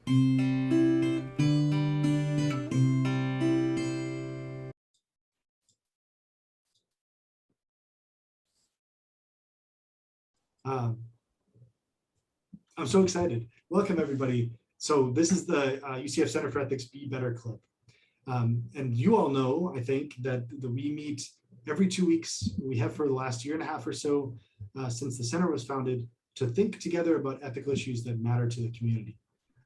Um, I'm so excited. Welcome, everybody. So this is the UCF Center for Ethics Be Better Club. And you all know, I think, that we meet every 2 weeks. We have for the last year and a half or so since the center was founded to think together about ethical issues that matter to the community.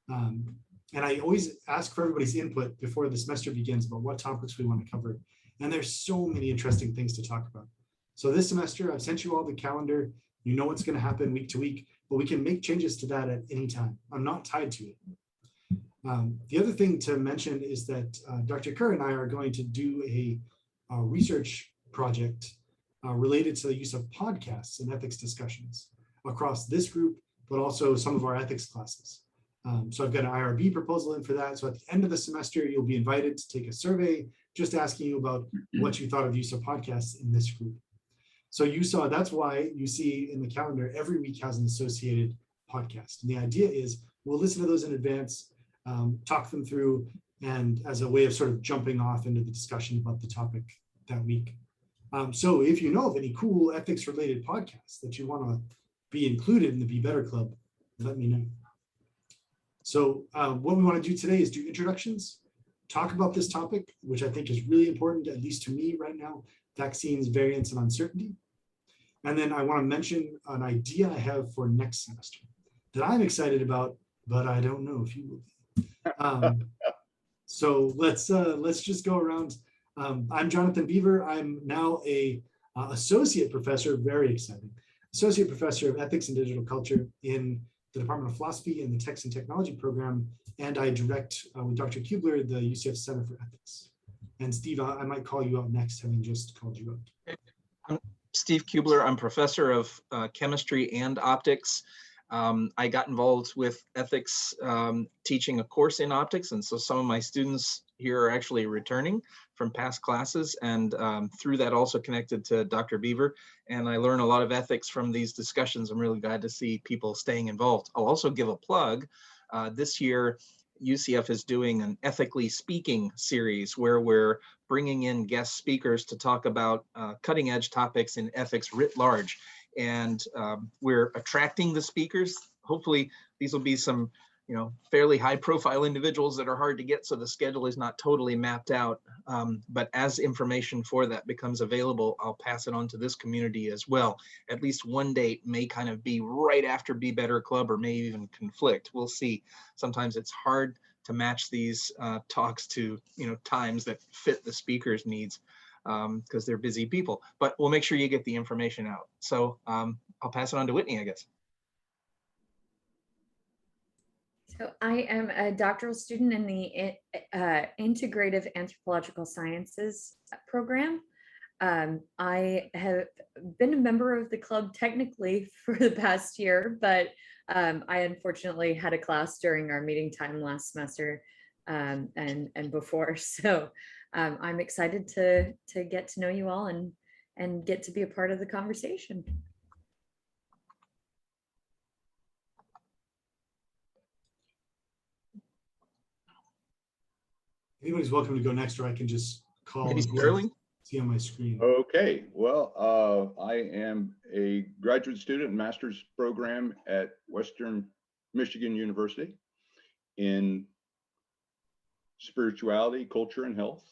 And I always ask for everybody's input before the semester begins about what topics we want to cover. And there's so many interesting things to talk about. So this semester, I've sent you all the calendar. You know what's going to happen week to week, but we can make changes to that at any time. I'm not tied to it. The other thing to mention is that Dr. Kerr and I are going to do a research project related to the use of podcasts and ethics discussions across this group, but also some of our ethics classes. So I've got an IRB proposal in for that. So at the end of the semester, you'll be invited to take a survey, just asking you about what you thought of the use of podcasts in this group. So you saw, that's why you see in the calendar, every week has an associated podcast. And the idea is we'll listen to those in advance, talk them through, and as a way of sort of jumping off into the discussion about the topic that week. So if you know of any cool ethics related podcasts that you want to be included in the Be Better Club, let me know. So what we want to do today is do introductions, talk about this topic, which I think is really important, at least to me right now, vaccines, variants, and uncertainty. And then I want to mention an idea I have for next semester that I'm excited about, but I don't know if you will be. So let's just go around. I'm Jonathan Beaver. I'm now a associate professor, very exciting, associate professor of ethics and digital culture in the Department of Philosophy and the Text and Technology program. And I direct with Dr. Kubler, the UCF Center for Ethics. And Steve, I might call you out next, having just called you out. I'm Steve Kubler. I'm professor of chemistry and optics. I got involved with ethics teaching a course in optics, and so some of my students here are actually returning from past classes, and through that also connected to Dr. Beaver, and I learn a lot of ethics from these discussions. I'm really glad to see people staying involved. I'll also give a plug. This year, UCF is doing an Ethically Speaking series where we're bringing in guest speakers to talk about cutting edge topics in ethics writ large. And we're attracting the speakers. Hopefully these will be some, fairly high profile individuals that are hard to get, so the schedule is not totally mapped out. But as information for that becomes available, I'll pass it on to this community as well. At least one date may kind of be right after Be Better Club, or may even conflict. We'll see. Sometimes it's hard to match these talks to times that fit the speaker's needs, because they're busy people, but we'll make sure you get the information out. So I'll pass it on to Whitney, I guess. So I am a doctoral student in the Integrative Anthropological Sciences program. I have been a member of the club technically for the past year, but I unfortunately had a class during our meeting time last semester and before. So I'm excited to get to know you all and get to be a part of the conversation. Anybody's welcome to go next, or I can just call. Maybe Sterling? See on my screen. Okay, well, I am a graduate student in master's program at Western Michigan University in spirituality, culture, and health,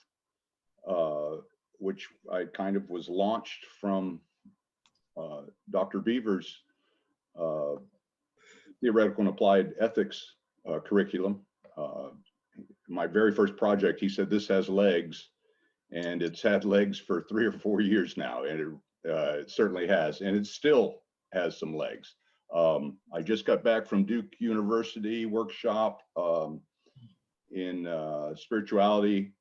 which I kind of was launched from Dr. Beaver's theoretical and applied ethics curriculum. My very first project, he said, this has legs, and it's had legs for 3 or 4 years now, and it certainly has, and it still has some legs. I just got back from Duke University workshop in spirituality,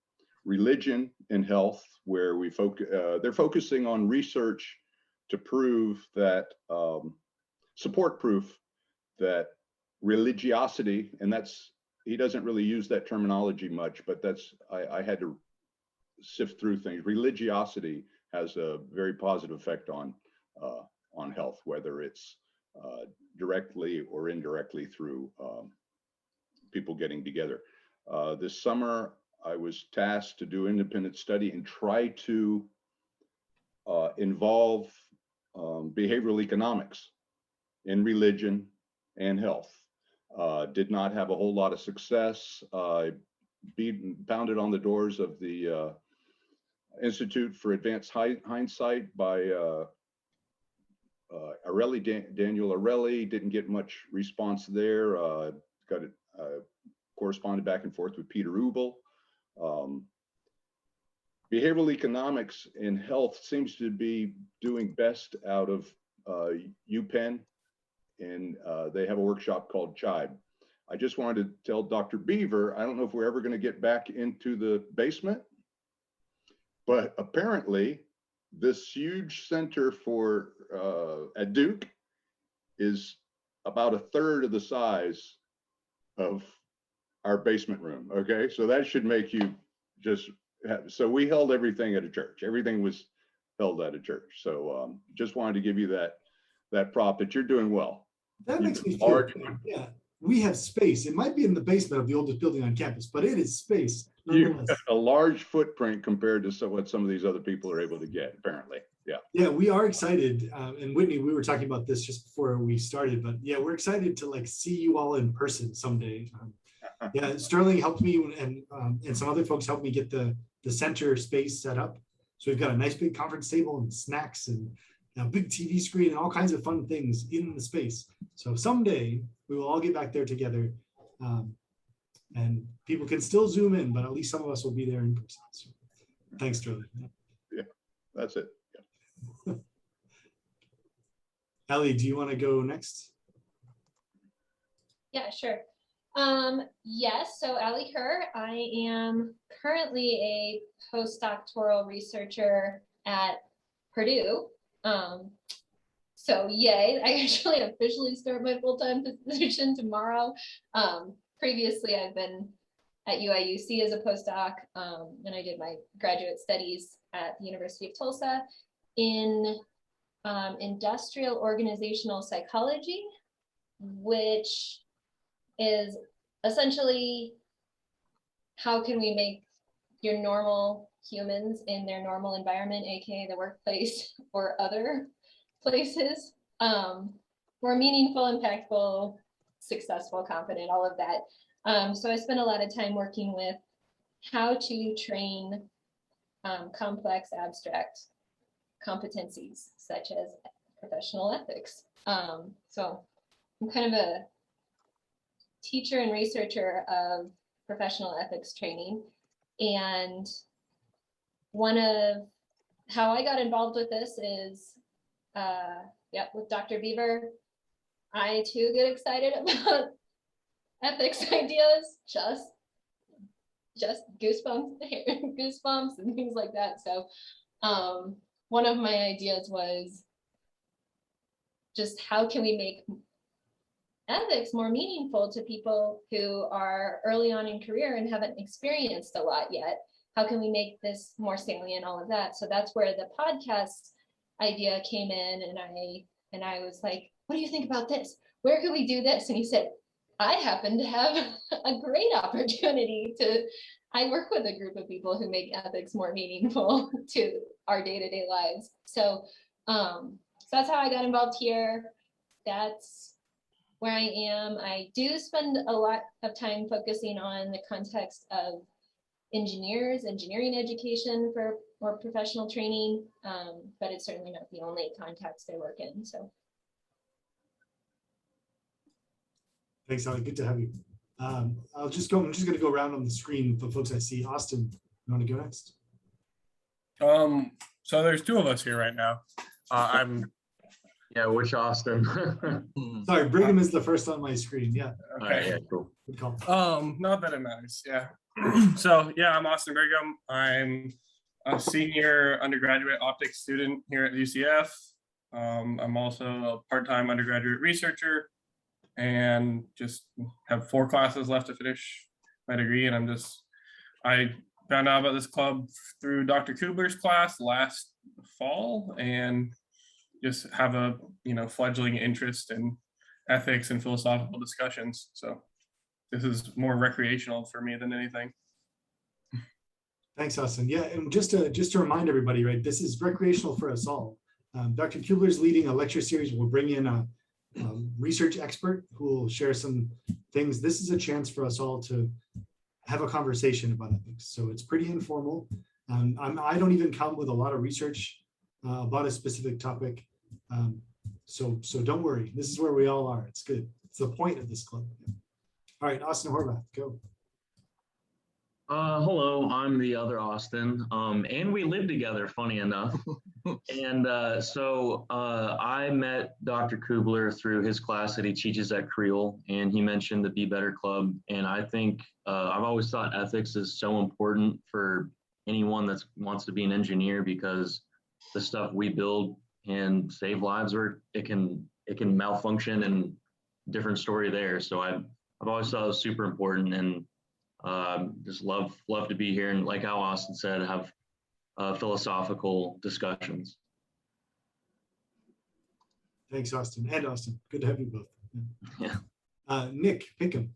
religion, and health, where we they're focusing on research to prove that, support proof that religiosity, and that's, he doesn't really use that terminology much, but that's, I had to sift through things. Religiosity has a very positive effect on health, whether it's directly or indirectly through people getting together. This summer, I was tasked to do independent study and try to involve behavioral economics in religion and health. Did not have a whole lot of success. Pounded on the doors of the Institute for Advanced Hindsight by Daniel Arelli. Didn't get much response there. Got it. Corresponded back and forth with Peter Ubel. Behavioral economics in health seems to be doing best out of UPenn, and they have a workshop called Chibe. I just wanted to tell Dr. Beaver, I don't know if we're ever going to get back into the basement, but apparently this huge center for at Duke is about 1/3 of the size of our basement room. Okay, so that should make you just so we held everything at a church. Everything was held at a church. So just wanted to give you that prop that you're doing well. That makes me feel good. Yeah, we have space. It might be in the basement of the oldest building on campus, but it is space. You have a large footprint compared to what some of these other people are able to get, apparently. Yeah. Yeah, we are excited. And Whitney, we were talking about this just before we started, but yeah, we're excited to like see you all in person someday. Yeah, Sterling helped me and some other folks helped me get the center space set up. So we've got a nice big conference table and snacks and a big TV screen and all kinds of fun things in the space. So someday we will all get back there together, and people can still Zoom in, but at least some of us will be there in person. So thanks, Sterling. Yeah, that's it. Yeah. Ellie, do you want to go next? Yeah, sure. Yes, so Allie Kerr. I am currently a postdoctoral researcher at Purdue. So yay, I actually officially start my full-time position tomorrow. Previously, I've been at UIUC as a postdoc, and I did my graduate studies at the University of Tulsa in industrial organizational psychology, which is essentially how can we make your normal humans in their normal environment, aka the workplace or other places, more meaningful, impactful, successful, confident, all of that. So I spent a lot of time working with how to train complex, abstract competencies such as professional ethics. So I'm kind of a teacher and researcher of professional ethics training. And one of how I got involved with this is, with Dr. Beaver. I too get excited about ethics ideas, just goosebumps and things like that. So one of my ideas was just how can we make ethics more meaningful to people who are early on in career and haven't experienced a lot yet? How can we make this more salient, all of that? So that's where the podcast idea came in, and I was like, what do you think about this? Where could we do this? And he said, I happen to have a great opportunity I work with a group of people who make ethics more meaningful to our day-to-day lives. So that's how I got involved here. That's where I am. I do spend a lot of time focusing on the context of engineering education for more professional training, but it's certainly not the only context I work in. So. Thanks, Ellie. Good to have you. I'm just going to go around on the screen for folks I see. Austin, you want to go next? So there's two of us here right now. Yeah, which Austin? Sorry, Brigham is the first on my screen. Yeah. Okay. Yeah, cool. Good call. Not that it matters. Yeah. So yeah, I'm Austin Brigham. I'm a senior undergraduate optics student here at UCF. I'm also a part-time undergraduate researcher, and just have 4 classes left to finish my degree. And I found out about this club through Dr. Kubler's class last fall, and just have a fledgling interest in ethics and philosophical discussions. So this is more recreational for me than anything. Thanks, Austin. Yeah, and just to remind everybody, right, this is recreational for us all. Dr. Kubler is leading a lecture series. We'll bring in a research expert who will share some things. This is a chance for us all to have a conversation about ethics. So it's pretty informal. I don't even come with a lot of research about a specific topic. So don't worry. This is where we all are. It's good. It's the point of this club. All right, Austin Horvath, go. Hello, I'm the other Austin, and we live together, funny enough. And so I met Dr. Kubler through his class that he teaches at Creel, and he mentioned the Be Better Club. And I think I've always thought ethics is so important for anyone that wants to be an engineer, because the stuff we build can save lives, or it can malfunction, and different story there. So I've always thought it was super important, and just love to be here, and like how Austin said, have philosophical discussions. Thanks, Austin. And Austin, good to have you both. Yeah. Nick Pinkham.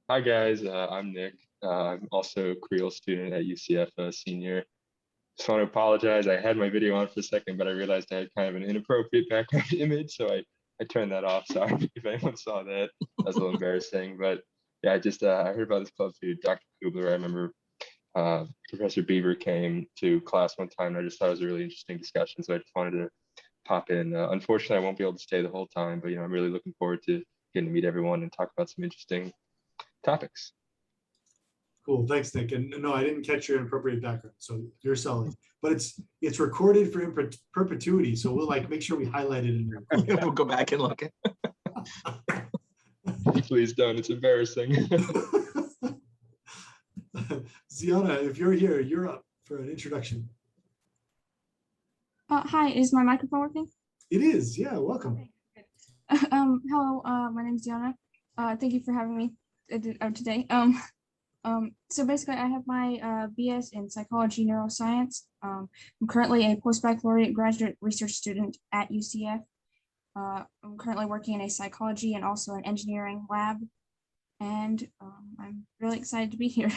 Hi guys, I'm Nick. I'm also a Creel student at UCF, senior. Just want to apologize. I had my video on for a second, but I realized I had kind of an inappropriate background image, so I turned that off. Sorry if anyone saw that. That was a little embarrassing, but yeah, I heard about this club through Dr. Kubler. I remember Professor Beaver came to class one time, and I just thought it was a really interesting discussion, so I just wanted to pop in. Unfortunately, I won't be able to stay the whole time, but I'm really looking forward to getting to meet everyone and talk about some interesting topics. Cool, thanks, Nick. And no, I didn't catch your inappropriate background, so you're solid. But it's recorded for perpetuity, so we'll make sure we highlight it in your recording. We'll go back and look. Please don't, it's embarrassing. Ziana, if you're here, you're up for an introduction. Hi, is my microphone working? It is, yeah, welcome. Hello, my name is Diana. Thank you for having me today. So basically, I have my BS in psychology neuroscience. I'm currently a post-baccalaureate graduate research student at UCF. I'm currently working in a psychology and also an engineering lab, and I'm really excited to be here.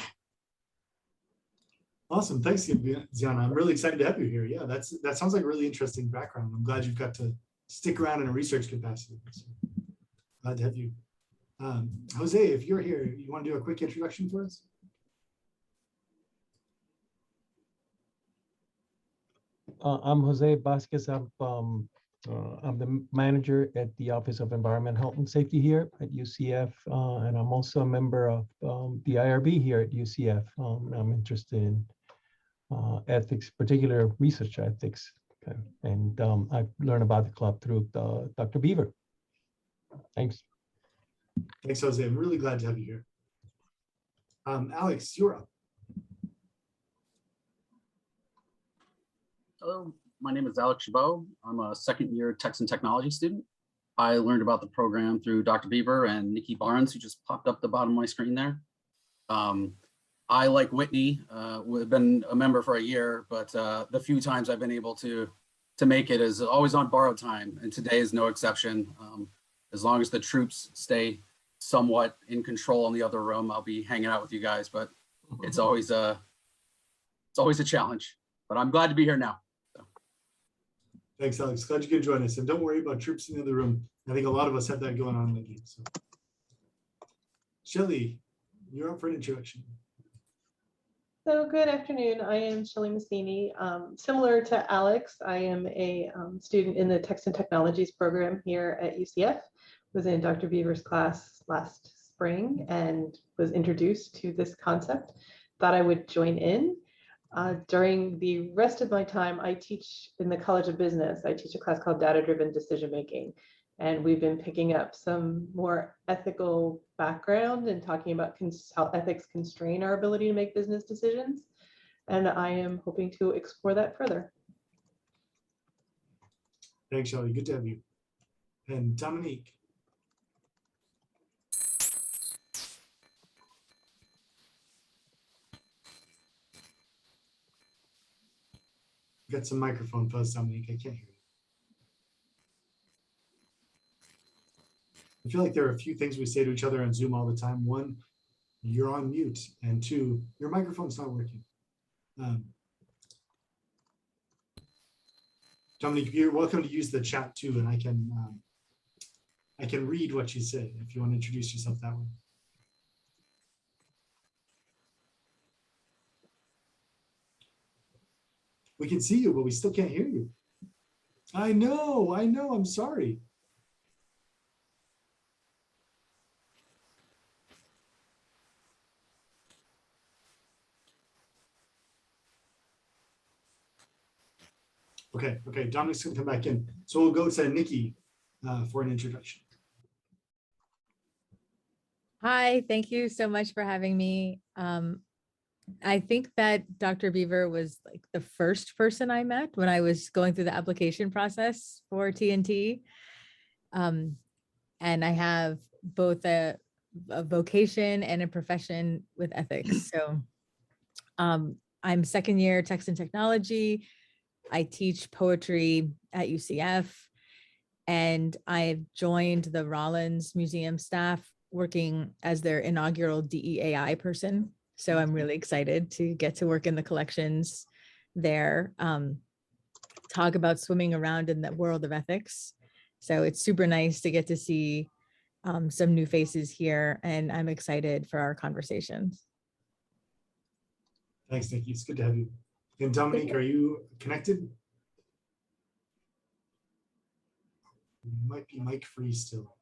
Awesome, thanks, Ziana. I'm really excited to have you here. Yeah, that sounds like a really interesting background. I'm glad you've got to stick around in a research capacity. So glad to have you. Jose, if you're here, you want to do a quick introduction for us? I'm Jose Vasquez. I'm the manager at the Office of Environment, Health and Safety here at UCF, and I'm also a member of the IRB here at UCF. I'm interested in ethics, particular research ethics, okay. And I've learned about the club through Dr. Beaver. Thanks. Thanks, Jose. I'm really glad to have you here. Alex, you're up. Hello, my name is Alex Chabot. I'm a second-year Text and Technology student. I learned about the program through Dr. Beaver and Nikki Barnes, who just popped up the bottom of my screen there. I, like Whitney, have been a member for a year, but the few times I've been able to make it is always on borrowed time, and today is no exception. As long as the troops stay somewhat in control in the other room, I'll be hanging out with you guys, but it's always a challenge, but I'm glad to be here now. So. Thanks, Alex. Glad you could join us. And don't worry about troops in the other room. I think a lot of us have that going on lately. So. Shelly, you're up for an introduction. So good afternoon. I am Shelly Massini. Similar to Alex, I am a student in the Text and Technologies program here at UCF. Was in Dr. Beaver's class last spring and was introduced to this concept. Thought I would join in. During the rest of my time, I teach in the College of Business. I teach a class called Data-Driven Decision Making. And we've been picking up some more ethical background and talking about how ethics constrain our ability to make business decisions. And I am hoping to explore that further. Thanks, Shelly. Good to have you. And Dominique. Got some microphone fuzz, Dominique. I can't hear you. feel like there are a few things we say to each other on Zoom all the time. One, you're on mute, and two, your microphone's not working. Dominique, you're welcome to use the chat too, and I can read what you say if you want to introduce yourself that way. We can see you, but we still can't hear you. I know, I'm sorry. Okay, Dominic's gonna come back in. So we'll go to Nikki for an introduction. Hi, thank you so much for having me. I think that Dr. Beaver was like the first person I met when I was going through the application process for TNT. And I have both a vocation and a profession with ethics. So I'm second year text and technology. I teach poetry at UCF, and I've joined the Rollins Museum staff working as their inaugural DEAI person. So I'm really excited to get to work in the collections there, talk about swimming around in the world of ethics. So it's super nice to get to see some new faces here, and I'm excited for our conversations. Thanks, Nikki. It's good to have you. And Dominique, are you connected? You might be mic free still.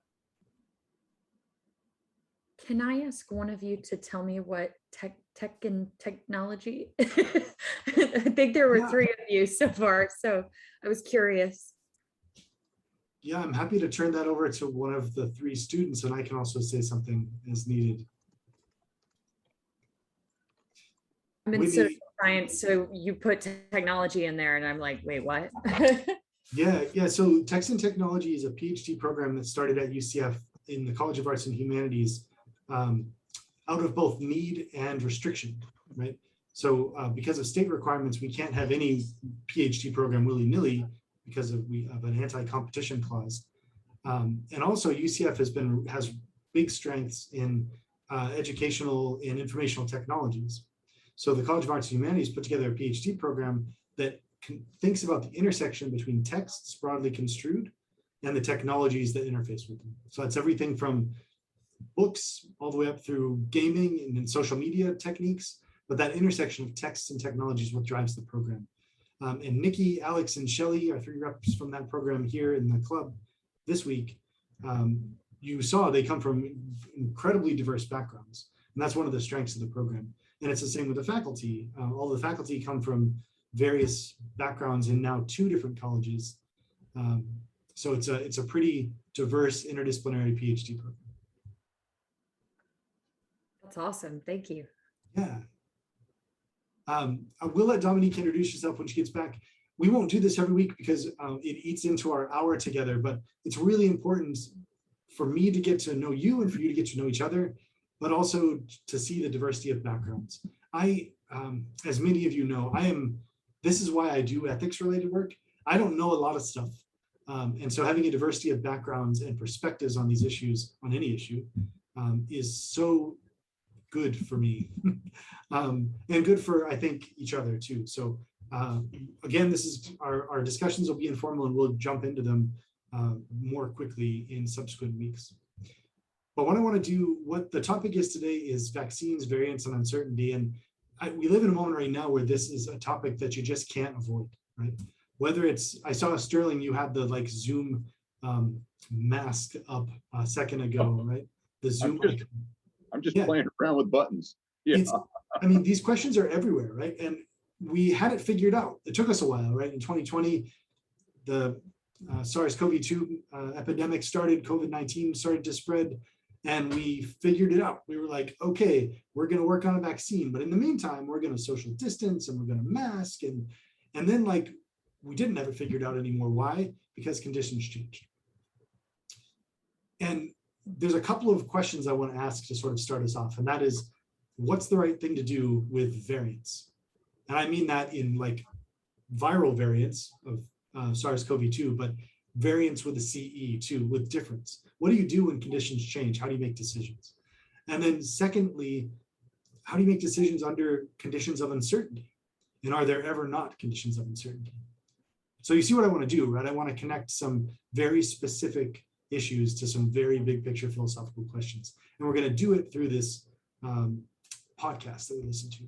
Can I ask one of you to tell me what tech and technology? I think there were three of you so far, so I was curious. Yeah, I'm happy to turn that over to one of the three students, and I can also say something as needed. I'm in social science, so you put technology in there, and I'm like, wait, what? Yeah. So Text and Technology is a PhD program that started at UCF in the College of Arts and Humanities, out of both need and restriction, right? So because of state requirements, we can't have any PhD program willy-nilly because of an anti-competition clause. And also UCF has big strengths in educational and informational technologies. So the College of Arts and Humanities put together a PhD program that thinks about the intersection between texts broadly construed and the technologies that interface with them. So that's everything from books all the way up through gaming and social media techniques, but that intersection of texts and technology is what drives the program. And Nikki, Alex, and Shelly are three reps from that program here in the club this week. You saw they come from incredibly diverse backgrounds, and that's one of the strengths of the program. And it's the same with the faculty. All the faculty come from various backgrounds in now 2 different colleges. So it's a pretty diverse interdisciplinary PhD program. That's awesome. Thank you. Yeah. I will let Dominique introduce herself when she gets back. We won't do this every week because it eats into our hour together, but it's really important for me to get to know you and for you to get to know each other, but also to see the diversity of backgrounds. As many of you know, this is why I do ethics related work. I don't know a lot of stuff. And so having a diversity of backgrounds and perspectives on these issues, on any issue, is so good for me and good for, I think, each other too. So again, this is our discussions will be informal, and we'll jump into them more quickly in subsequent weeks. But what I want to do, what the topic is today is vaccines, variants, and uncertainty. And we live in a moment right now where this is a topic that you just can't avoid, right? Whether it's, I saw Sterling, you had the Zoom mask up a second ago, right? The Zoom icon. I'm just playing around with buttons. Yeah. I mean, these questions are everywhere, right? And we had it figured out. It took us a while, right? In 2020, the SARS-CoV-2 epidemic started, COVID-19 started to spread, and we figured it out. We were like, okay, we're going to work on a vaccine, but in the meantime, we're going to social distance and we're going to mask. And then we didn't have it figured out anymore. Why? Because conditions changed. And there's a couple of questions I want to ask to sort of start us off, and that is, what's the right thing to do with variants? And I mean that in viral variants of SARS-CoV-2, but variants with a CE too, with difference. what do you do when conditions change? How do you make decisions? And then secondly, how do you make decisions under conditions of uncertainty? And are there ever not conditions of uncertainty? So you see what I want to do, right? I want to connect some very specific issues to some very big picture philosophical questions. And we're going to do it through this podcast that we listen to.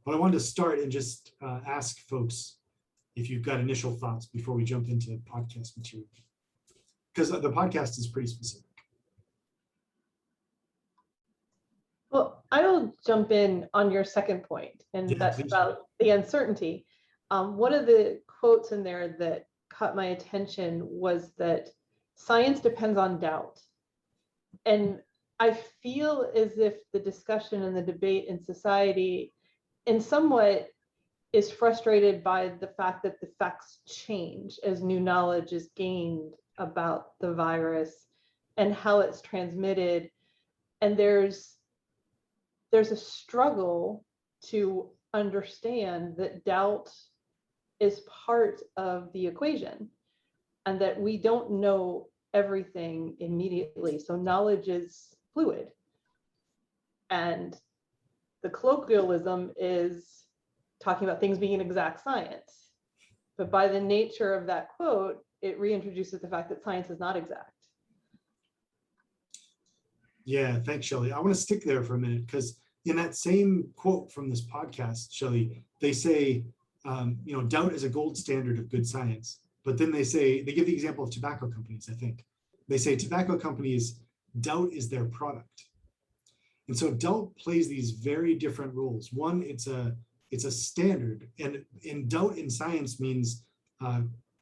But I wanted to start and just ask folks if you've got initial thoughts before we jump into podcast material, because the podcast is pretty specific. Well, I'll jump in on your second point, and Yeah, that's please. about the uncertainty. One of the quotes in there that caught my attention was that science depends on doubt. And I feel as if the discussion and the debate in society in somewhat is frustrated by the fact that the facts change as new knowledge is gained about the virus and how it's transmitted. And there's a struggle to understand that doubt is part of the equation and that we don't know everything immediately. So knowledge is fluid. And the colloquialism is talking about things being exact science. But by the nature of that quote, it reintroduces the fact that science is not exact. Yeah, thanks, Shelley. I want to stick there for a minute because in that same quote from this podcast, Shelley, they say, doubt is a gold standard of good science. But then they give the example of tobacco companies, I think. They say tobacco companies, doubt is their product. And so doubt plays these very different roles. One, it's a standard, and doubt in science means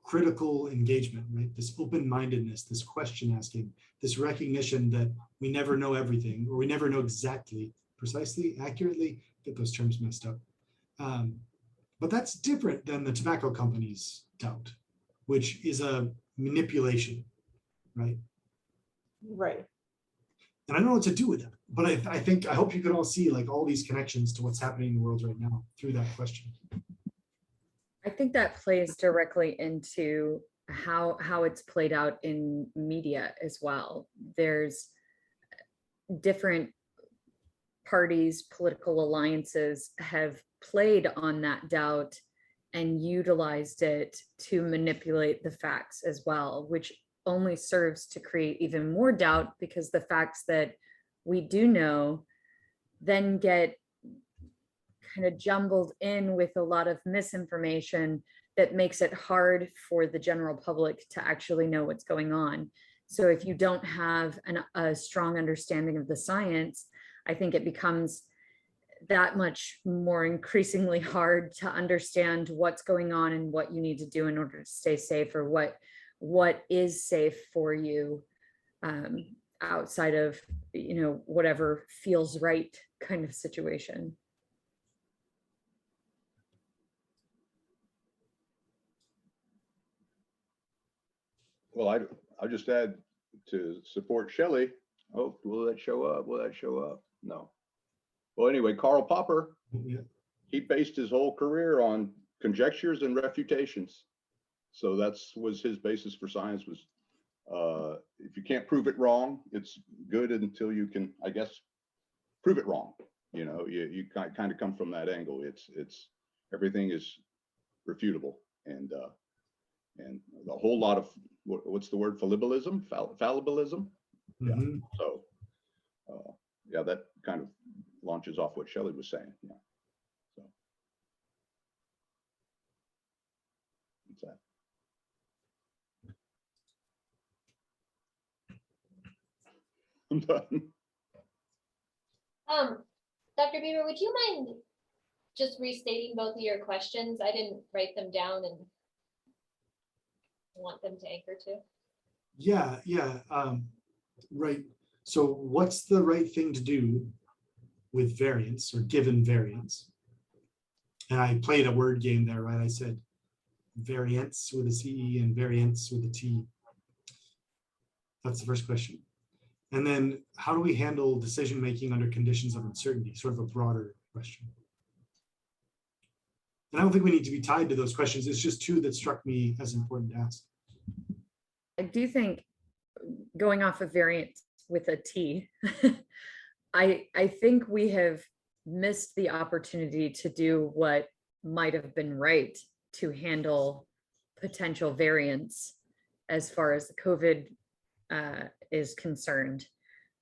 critical engagement, right? This open-mindedness, this question asking, this recognition that we never know everything, or we never know exactly, precisely, accurately, get those terms messed up. But that's different than the tobacco company's doubt, which is a manipulation, right? Right. And I don't know what to do with that, but I hope you can all see like all these connections to what's happening in the world right now through that question. I think that plays directly into how it's played out in media as well. There's different parties, political alliances have played on that doubt and utilized it to manipulate the facts as well, which only serves to create even more doubt, because the facts that we do know then get kind of jumbled in with a lot of misinformation that makes it hard for the general public to actually know what's going on. So if you don't have a strong understanding of the science, I think it becomes that much more increasingly hard to understand what's going on and what you need to do in order to stay safe, or what is safe for you outside of whatever feels right kind of situation. Well, I'll just add to support Shelley. Oh, will that show up? Will that show up? No. Well, anyway, Karl Popper, he based his whole career on conjectures and refutations. So was his basis for science was, if you can't prove it wrong, it's good until you can, I guess, prove it wrong. You kind of come from that angle. It's everything is refutable, and a whole lot of what's the word, fallibilism. Mm-hmm. Yeah. So yeah, that kind of launches off what Shelley was saying. Yeah. So what's that? I'm done. Dr. Beaver, would you mind just restating both of your questions? I didn't write them down and want them to anchor to. Yeah. Right. So what's the right thing to do with variance, or given variance? And I played a word game there, right? I said variance with a C and variance with a T. That's the first question. And then how do we handle decision-making under conditions of uncertainty? Sort of a broader question. And I don't think we need to be tied to those questions. It's just two that struck me as important to ask. I do think going off of variant with a T, I think we have missed the opportunity to do what might have been right to handle potential variants as far as the COVID is concerned.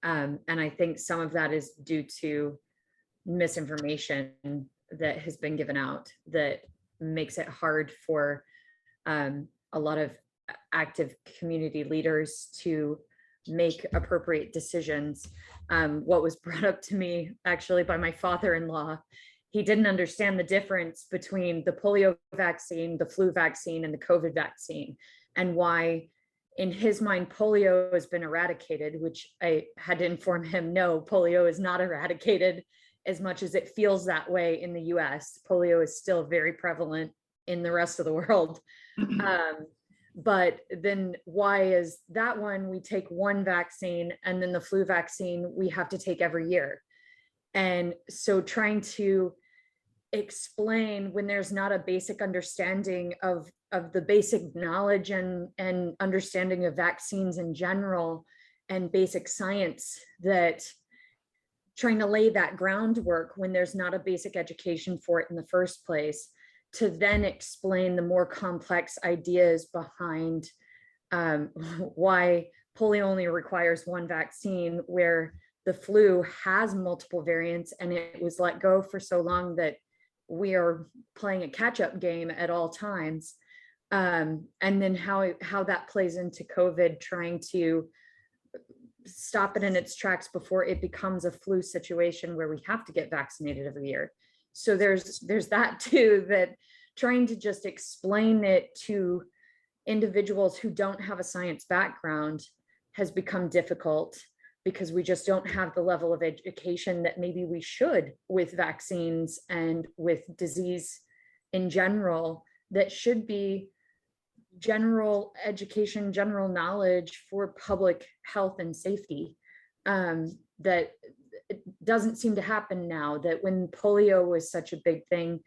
And I think some of that is due to misinformation that has been given out that makes it hard for a lot of active community leaders to make appropriate decisions. What was brought up to me actually by my father-in-law, he didn't understand the difference between the polio vaccine, the flu vaccine, and the COVID vaccine, and why in his mind polio has been eradicated, which I had to inform him, no, polio is not eradicated as much as it feels that way in the US. Polio is still very prevalent in the rest of the world. But then why is that one we take one vaccine and then the flu vaccine we have to take every year? And so trying to explain when there's not a basic understanding of the basic knowledge and understanding of vaccines in general and basic science, that trying to lay that groundwork when there's not a basic education for it in the first place, to then explain the more complex ideas behind why polio only requires one vaccine, where the flu has multiple variants and it was let go for so long that we are playing a catch-up game at all times. And then how that plays into COVID, trying to stop it in its tracks before it becomes a flu situation where we have to get vaccinated every year. So there's that too, that trying to just explain it to individuals who don't have a science background has become difficult, because we just don't have the level of education that maybe we should with vaccines and with disease in general. That should be general education, general knowledge for public health and safety. That it doesn't seem to happen now. That when polio was such a big thing,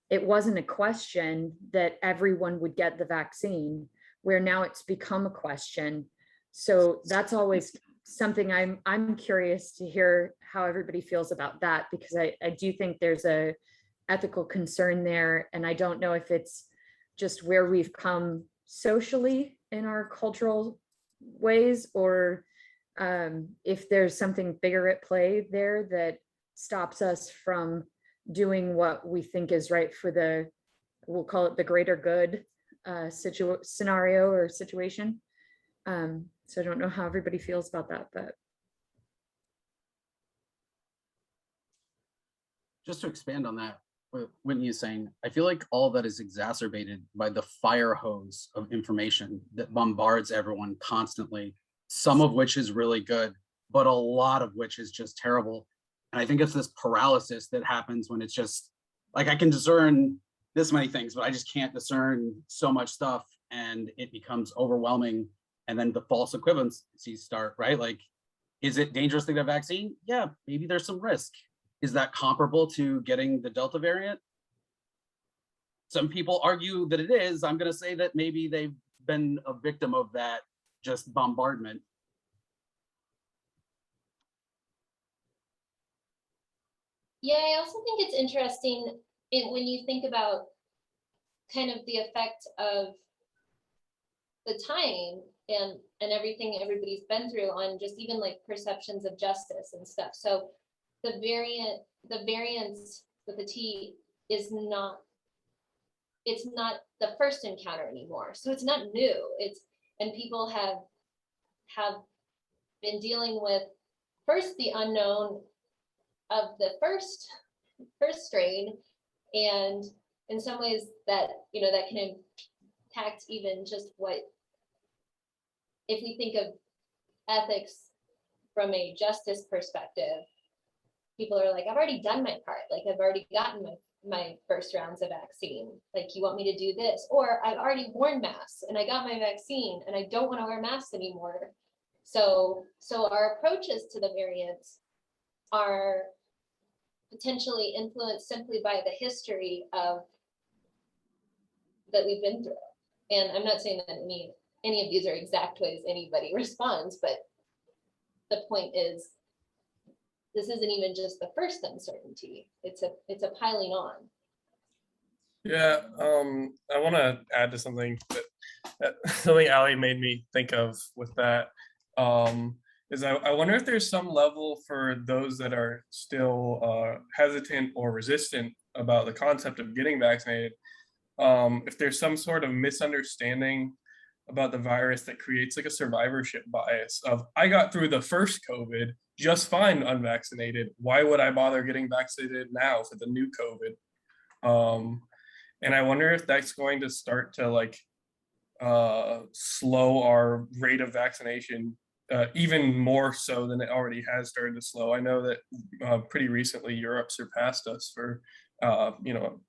it wasn't a question that everyone would get the vaccine, where now it's become a question. So that's always something I'm curious to hear how everybody feels about that, because I do think there's a ethical concern there. And I don't know if it's just where we've come socially in our cultural ways, or if there's something bigger at play there that stops us from doing what we think is right for the, we'll call it the greater good scenario or situation. So I don't know how everybody feels about that, but. Just to expand on that, what Whitney is saying, I feel like all that is exacerbated by the fire hose of information that bombards everyone constantly, some of which is really good, but a lot of which is just terrible. And I think it's this paralysis that happens when it's just like, I can discern this many things, but I just can't discern so much stuff, and it becomes overwhelming. And then the false equivalencies start, right? Like, is it dangerous to get a vaccine? Yeah, maybe there's some risk. Is that comparable to getting the Delta variant? Some people argue that it is. I'm going to say that maybe they've been a victim of that just bombardment. Yeah, I also think it's interesting when you think about kind of the effect of the time and everything everybody's been through on just even like perceptions of justice and stuff. So the variance with the T is not, it's not the first encounter anymore. So it's not new. And people have been dealing with first the unknown of the first strain, and in some ways that, you know, that can impact even just what, if we think of ethics from a justice perspective, people are like, I've already done my part. Like, I've already gotten my first rounds of vaccine. Like, you want me to do this? Or I've already worn masks and I got my vaccine and I don't want to wear masks anymore. So our approaches to the variants are potentially influenced simply by the history of that we've been through. And I'm not saying that any any of these are exact ways anybody responds, but the point is, this isn't even just the first uncertainty. It's a piling on. Yeah, I want to add to something that something Ali made me think of with that. Is I wonder if there's some level for those that are still hesitant or resistant about the concept of getting vaccinated, if there's some sort of misunderstanding about the virus that creates like a survivorship bias of, I got through the first COVID just fine unvaccinated. Why would I bother getting vaccinated now for the new COVID? And I wonder if that's going to start to like slow our rate of vaccination even more so than it already has started to slow. I know that pretty recently Europe surpassed us for the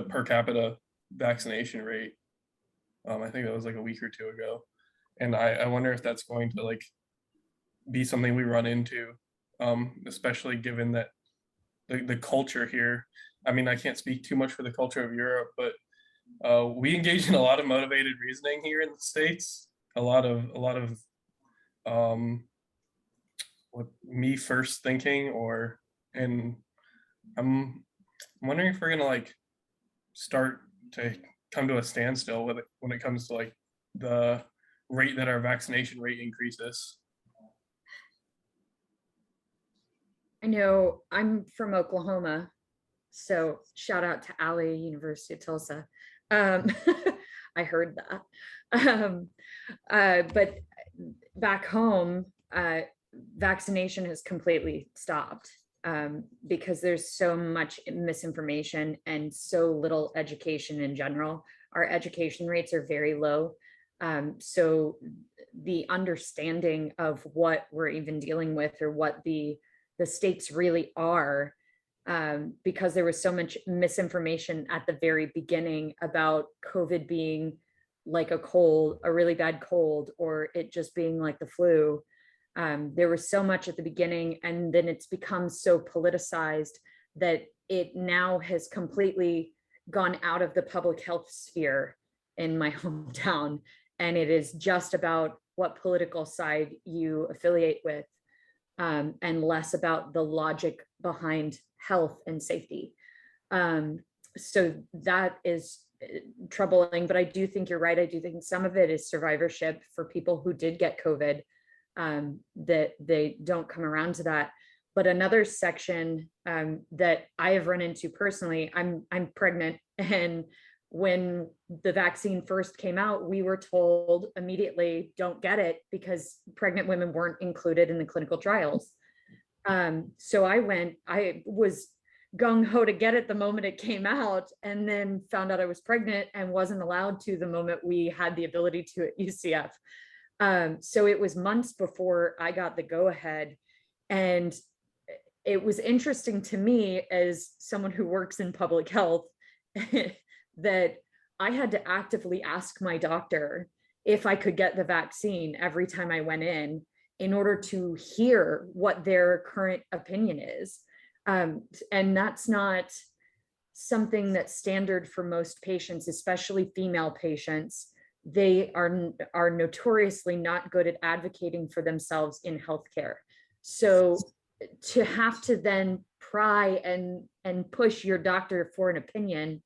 per capita vaccination rate. I think that was like a week or two ago, and I wonder if that's going to like be something we run into, especially given that the culture here. I mean, I can't speak too much for the culture of Europe, but we engage in a lot of motivated reasoning here in the States. A lot of what me first thinking, and I'm wondering if we're gonna like start to come to a standstill with it when it comes to like the rate that our vaccination rate increases. I know I'm from Oklahoma, so shout out to Ali, University of Tulsa. I heard that. But back home, vaccination has completely stopped because there's so much misinformation and so little education in general. Our education rates are very low. So the understanding of what we're even dealing with or what the stakes really are, because there was so much misinformation at the very beginning about COVID being like a cold, a really bad cold, or it just being like the flu. There was so much at the beginning, and then it's become so politicized that it now has completely gone out of the public health sphere in my hometown. And it is just about what political side you affiliate with, and less about the logic behind health and safety. So that is troubling, but I do think you're right. I do think some of it is survivorship for people who did get COVID, that they don't come around to that. But another section that I have run into personally, I'm pregnant, and when the vaccine first came out, we were told immediately, don't get it, because pregnant women weren't included in the clinical trials. So I was gung-ho to get it the moment it came out, and then found out I was pregnant and wasn't allowed to the moment we had the ability to at UCF. So it was months before I got the go-ahead. And it was interesting to me as someone who works in public health that I had to actively ask my doctor if I could get the vaccine every time I went in order to hear what their current opinion is. And that's not something that's standard for most patients, especially female patients. They are notoriously not good at advocating for themselves in healthcare. So to have to then pry and push your doctor for an opinion,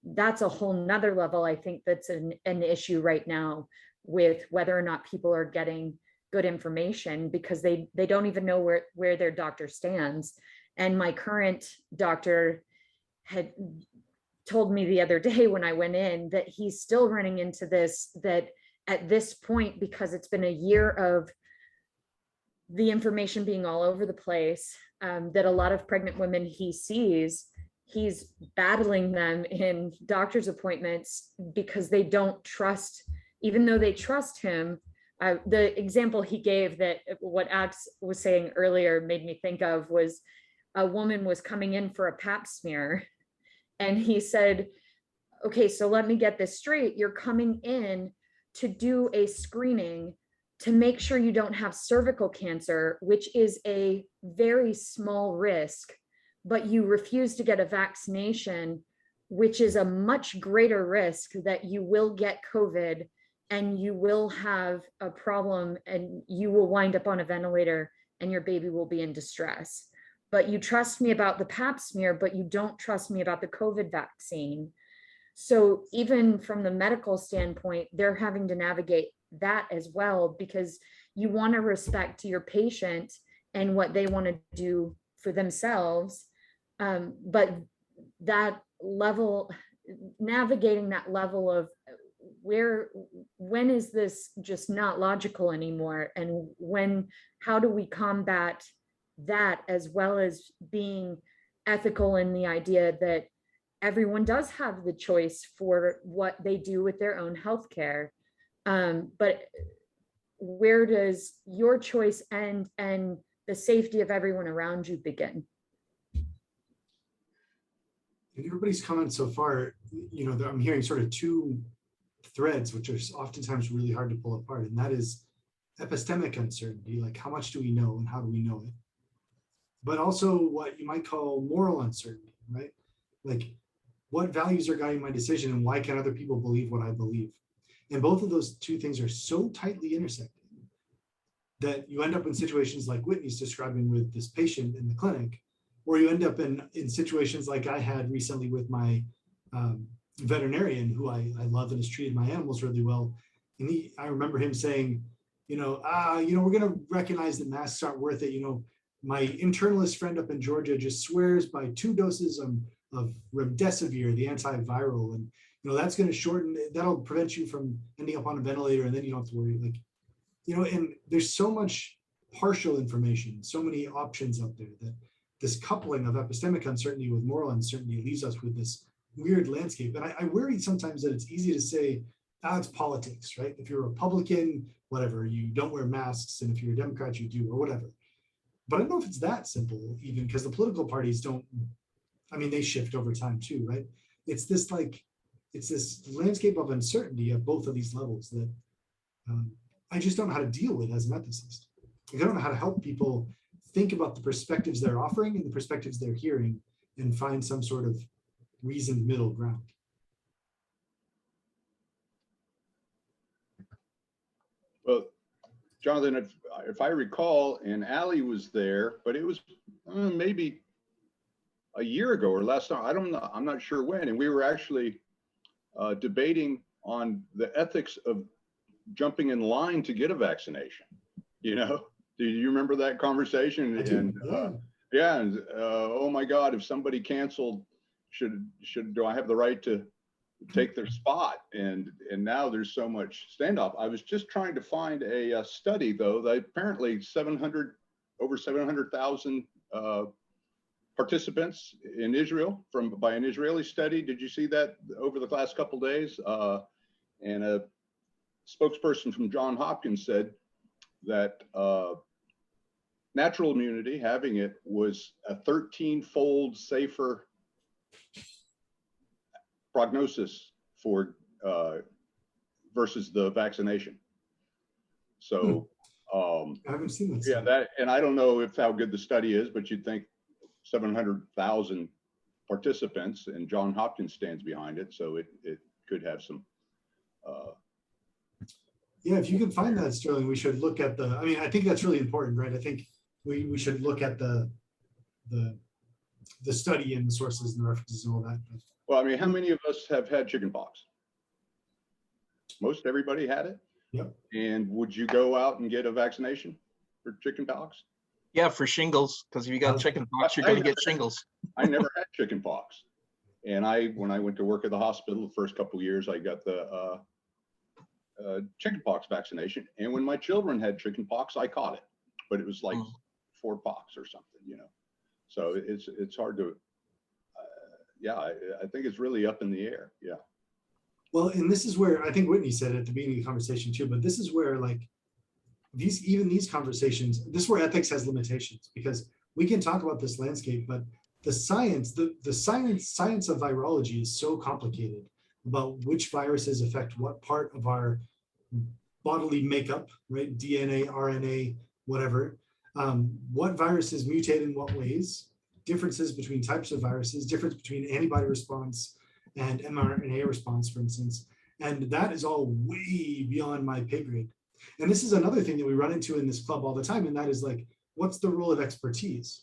that's a whole nother level. I think that's an issue right now with whether or not people are getting good information, because they don't even know where their doctor stands. And my current doctor had told me the other day when I went in that he's still running into this, that at this point, because it's been a year of the information being all over the place, that a lot of pregnant women he sees, he's battling them in doctor's appointments because they don't trust, even though they trust him. The example he gave, that what Ax was saying earlier made me think of, was a woman was coming in for a pap smear, and he said, okay, so let me get this straight. You're coming in to do a screening to make sure you don't have cervical cancer, which is a very small risk, but you refuse to get a vaccination which is a much greater risk that you will get COVID and you will have a problem and you will wind up on a ventilator and your baby will be in distress. But you trust me about the pap smear, but you don't trust me about the COVID vaccine. So even from the medical standpoint, they're having to navigate that as well, because you want to respect to your patient and what they want to do for themselves. But that level, navigating that level of when is this just not logical anymore? And how do we combat that, as well as being ethical in the idea that everyone does have the choice for what they do with their own healthcare. But where does your choice end and the safety of everyone around you begin? In everybody's comments so far, I'm hearing sort of two threads, which are oftentimes really hard to pull apart. And that is epistemic uncertainty, like how much do we know and how do we know it? But also what you might call moral uncertainty, right? Like what values are guiding my decision and why can other people believe what I believe? And both of those two things are so tightly intersecting that you end up in situations like Whitney's describing with this patient in the clinic, or you end up in situations like I had recently with my veterinarian who I love and has treated my animals really well. And I remember him saying, we're going to recognize that masks aren't worth it. My internalist friend up in Georgia just swears by 2 doses of remdesivir, the antiviral, and that's going to that'll prevent you from ending up on a ventilator, and then you don't have to worry. And there's so much partial information, so many options out there that this coupling of epistemic uncertainty with moral uncertainty leaves us with this weird landscape. And I worry sometimes that it's easy to say, it's politics, right? If you're a Republican, whatever, you don't wear masks, and if you're a Democrat, you do, or whatever. But I don't know if it's that simple, even because the political parties they shift over time too, right? It's this landscape of uncertainty at both of these levels that I just don't know how to deal with as an ethicist. I don't know how to help people think about the perspectives they're offering and the perspectives they're hearing and find some sort of reasoned middle ground. Well, Jonathan, if I recall, and Allie was there, but it was maybe a year ago or last time. I'm not sure when, and we were actually debating on the ethics of jumping in line to get a vaccination. Do you remember that conversation? And oh my God, if somebody canceled, do I have the right to take their spot? And now there's so much standoff. I was just trying to find a study though that apparently over 700,000 participants in Israel by an Israeli study. Did you see that over the last couple of days? And a spokesperson from Johns Hopkins said that natural immunity, having it, was a 13-fold safer prognosis for versus the vaccination. So I haven't seen that. Yeah, and I don't know how good the study is, but you'd think 700,000 participants, and Johns Hopkins stands behind it, so it could have some. Yeah, if you can find that, Sterling, we should look at I think that's really important, right? I think we should look at the study and the sources and the references and all that. Well, how many of us have had chickenpox? Most everybody had it. Yep. And would you go out and get a vaccination for chickenpox? Yeah, for shingles, because if you got chickenpox, you're going to get shingles. I never had chickenpox. And when I went to work at the hospital the first couple of years, I got the chickenpox vaccination. And when my children had chickenpox, I caught it, but it was like 4 pox or something, So it's hard to, I think it's really up in the air. Yeah. Well, and this is where I think Whitney said at the beginning of the conversation too, but this is where these conversations, this is where ethics has limitations, because we can talk about this landscape, but the science of virology is so complicated about which viruses affect what part of our bodily makeup, right? DNA, RNA, whatever. What viruses mutate in what ways, differences between types of viruses, difference between antibody response and mRNA response, for instance. And that is all way beyond my pay grade. And this is another thing that we run into in this club all the time. And that is like, what's the role of expertise?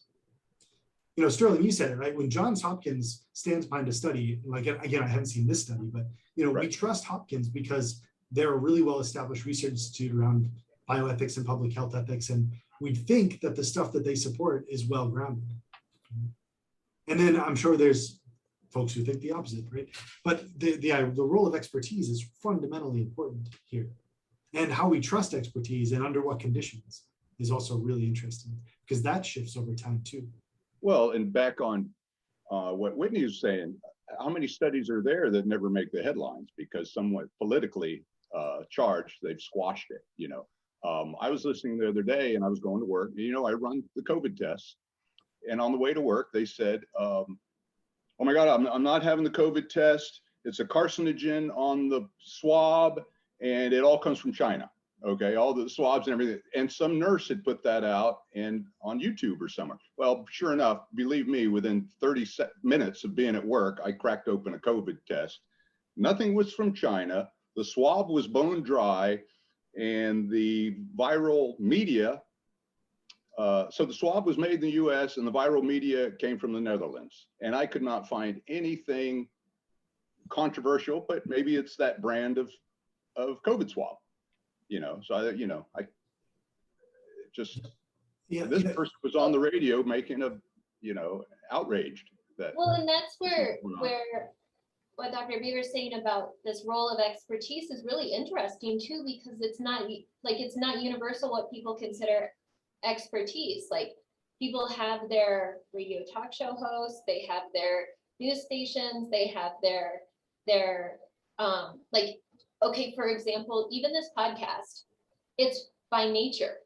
You know, Sterling, you said it, right? When Johns Hopkins stands behind a study, like, again, I haven't seen this study, but, you know, we trust Hopkins because they're a really well-established research institute around bioethics and public health ethics. And we think that the stuff that they support is well-grounded. And then I'm sure there's folks who think the opposite, right? But the role of expertise is fundamentally important here. And how we trust expertise and under what conditions is also really interesting, because that shifts over time too. Well, and back on what Whitney was saying, how many studies are there that never make the headlines because somewhat politically charged, they've squashed it, you know? I was listening the other day and I was going to work, you know, I run the COVID tests, and on the way to work, they said, oh my God, I'm not having the COVID test. It's a carcinogen on the swab and it all comes from China. Okay, all the swabs and everything. And some nurse had put that out and on YouTube or somewhere. Well, sure enough, believe me, within 30 minutes of being at work, I cracked open a COVID test. Nothing was from China. The swab was bone dry, and the viral media, so the swab was made in the US and the viral media came from the Netherlands. And I could not find anything controversial, but maybe it's that brand of COVID swab. You know, so I just, this person was on the radio making outraged that. Well, and that's where what Dr. Beaver's saying about this role of expertise is really interesting too, because it's not universal what people consider expertise. Like, people have their radio talk show hosts, they have their news stations, they have their okay, for example, even this podcast, it's by nature.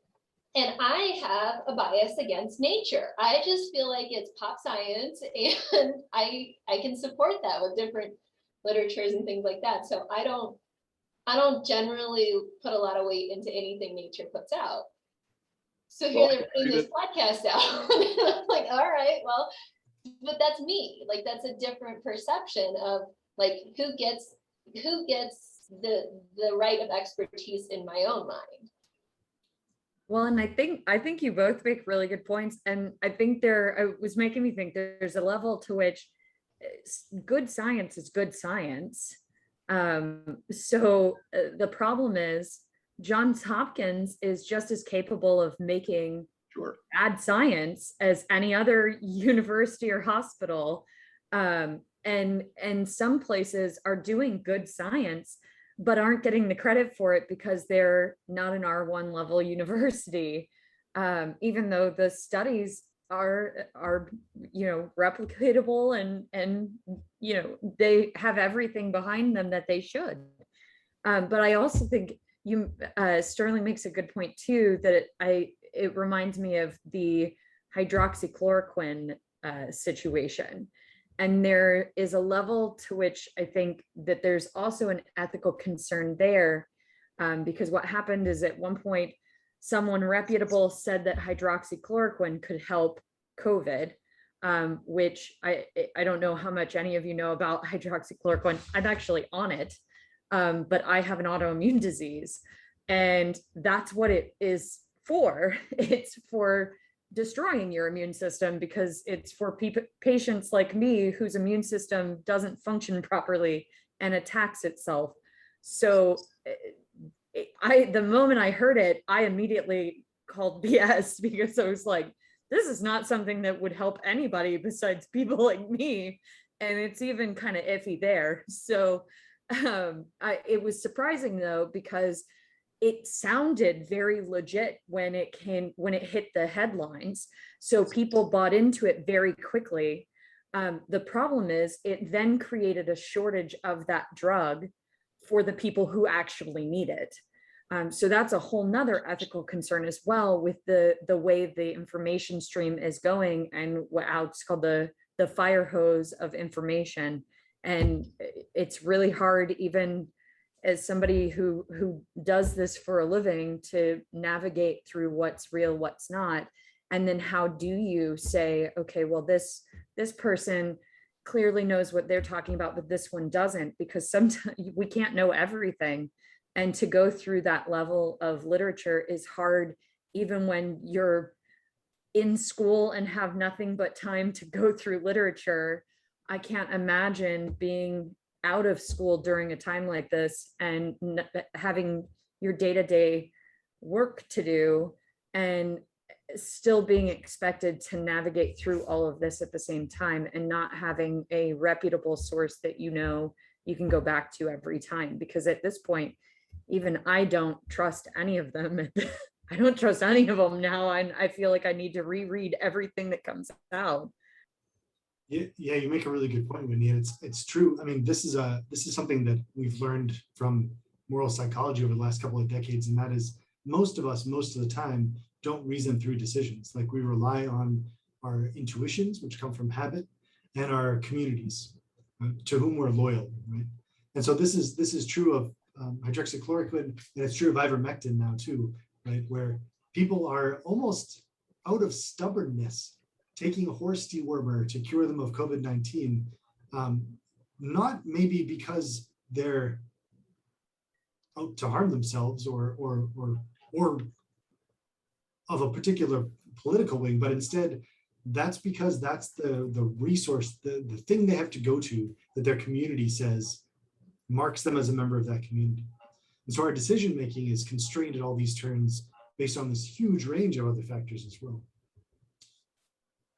And I have a bias against nature. I just feel like it's pop science, and I can support that with different literatures and things like that. So I don't generally put a lot of weight into anything nature puts out. So here they're putting this podcast out. I'm like, all right, well, but that's me. Like, that's a different perception of like who gets the right of expertise in my own mind. Well, and I think you both make really good points. And I think it was making me think there's a level to which good science is good science. So the problem is Johns Hopkins is just as capable of making bad science as any other university or hospital. And some places are doing good science, but aren't getting the credit for it because they're not an R1 level university, even though the studies are replicatable and they have everything behind them that they should. But I also think Sterling makes a good point too, that it reminds me of the hydroxychloroquine situation. And there is a level to which I think that there's also an ethical concern there, because what happened is at one point, someone reputable said that hydroxychloroquine could help COVID, which I don't know how much any of you know about hydroxychloroquine. I'm actually on it, but I have an autoimmune disease, and that's what it is for. It's for destroying your immune system, because it's for patients like me whose immune system doesn't function properly and attacks itself. So the moment I heard it, I immediately called BS, because I was like, this is not something that would help anybody besides people like me. And it's even kind of iffy there. So it was surprising though, because it sounded very legit when it hit the headlines. So people bought into it very quickly. The problem is it then created a shortage of that drug for the people who actually need it. So that's a whole nother ethical concern as well, with the way the information stream is going, and what Alex called the fire hose of information. And it's really hard, even as somebody who does this for a living, to navigate through what's real, what's not. And then how do you say, okay, well, this person clearly knows what they're talking about, but this one doesn't, because sometimes we can't know everything. And to go through that level of literature is hard, even when you're in school and have nothing but time to go through literature. I can't imagine being out of school during a time like this and having your day-to-day work to do and still being expected to navigate through all of this at the same time and not having a reputable source that you can go back to every time. Because at this point, even I don't trust any of them. I don't trust any of them now. I feel like I need to reread everything that comes out. Yeah, you make a really good point, Wendy, and it's true. I mean, this is something that we've learned from moral psychology over the last couple of decades, and that is most of us, most of the time, don't reason through decisions. Like, we rely on our intuitions, which come from habit, and our communities, to whom we're loyal, right? And so this is true of hydroxychloroquine, and it's true of ivermectin now too, right? Where people are almost out of stubbornness taking a horse dewormer to cure them of COVID-19, not maybe because they're out to harm themselves or of a particular political wing, but instead that's because that's the resource, the thing they have to go to that their community says marks them as a member of that community. And so our decision making is constrained at all these turns based on this huge range of other factors as well.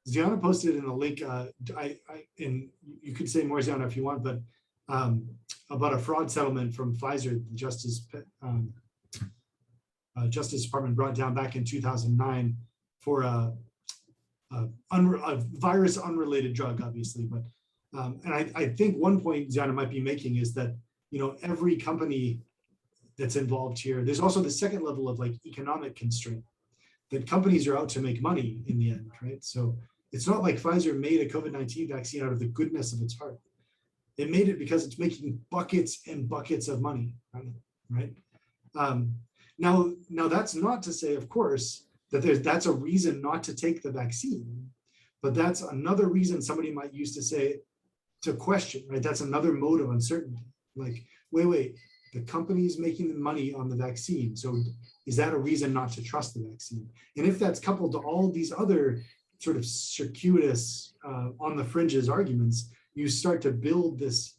Ziana posted in a link, and you could say more, Ziana, if you want, but about a fraud settlement from Pfizer, the Justice Department brought down back in 2009 for a virus unrelated drug, obviously. But and I think one point Ziana might be making is that, you know, every company that's involved here, there's also the second level of like economic constraint, that companies are out to make money in the end, right? So it's not like Pfizer made a COVID-19 vaccine out of the goodness of its heart. It made it because it's making buckets and buckets of money, right? Now that's not to say, of course, that that's a reason not to take the vaccine, but that's another reason somebody might use to say, to question, right? That's another mode of uncertainty. Like, wait, the company's making the money on the vaccine, so is that a reason not to trust the vaccine? And if that's coupled to all these other sort of circuitous, on the fringes arguments, you start to build this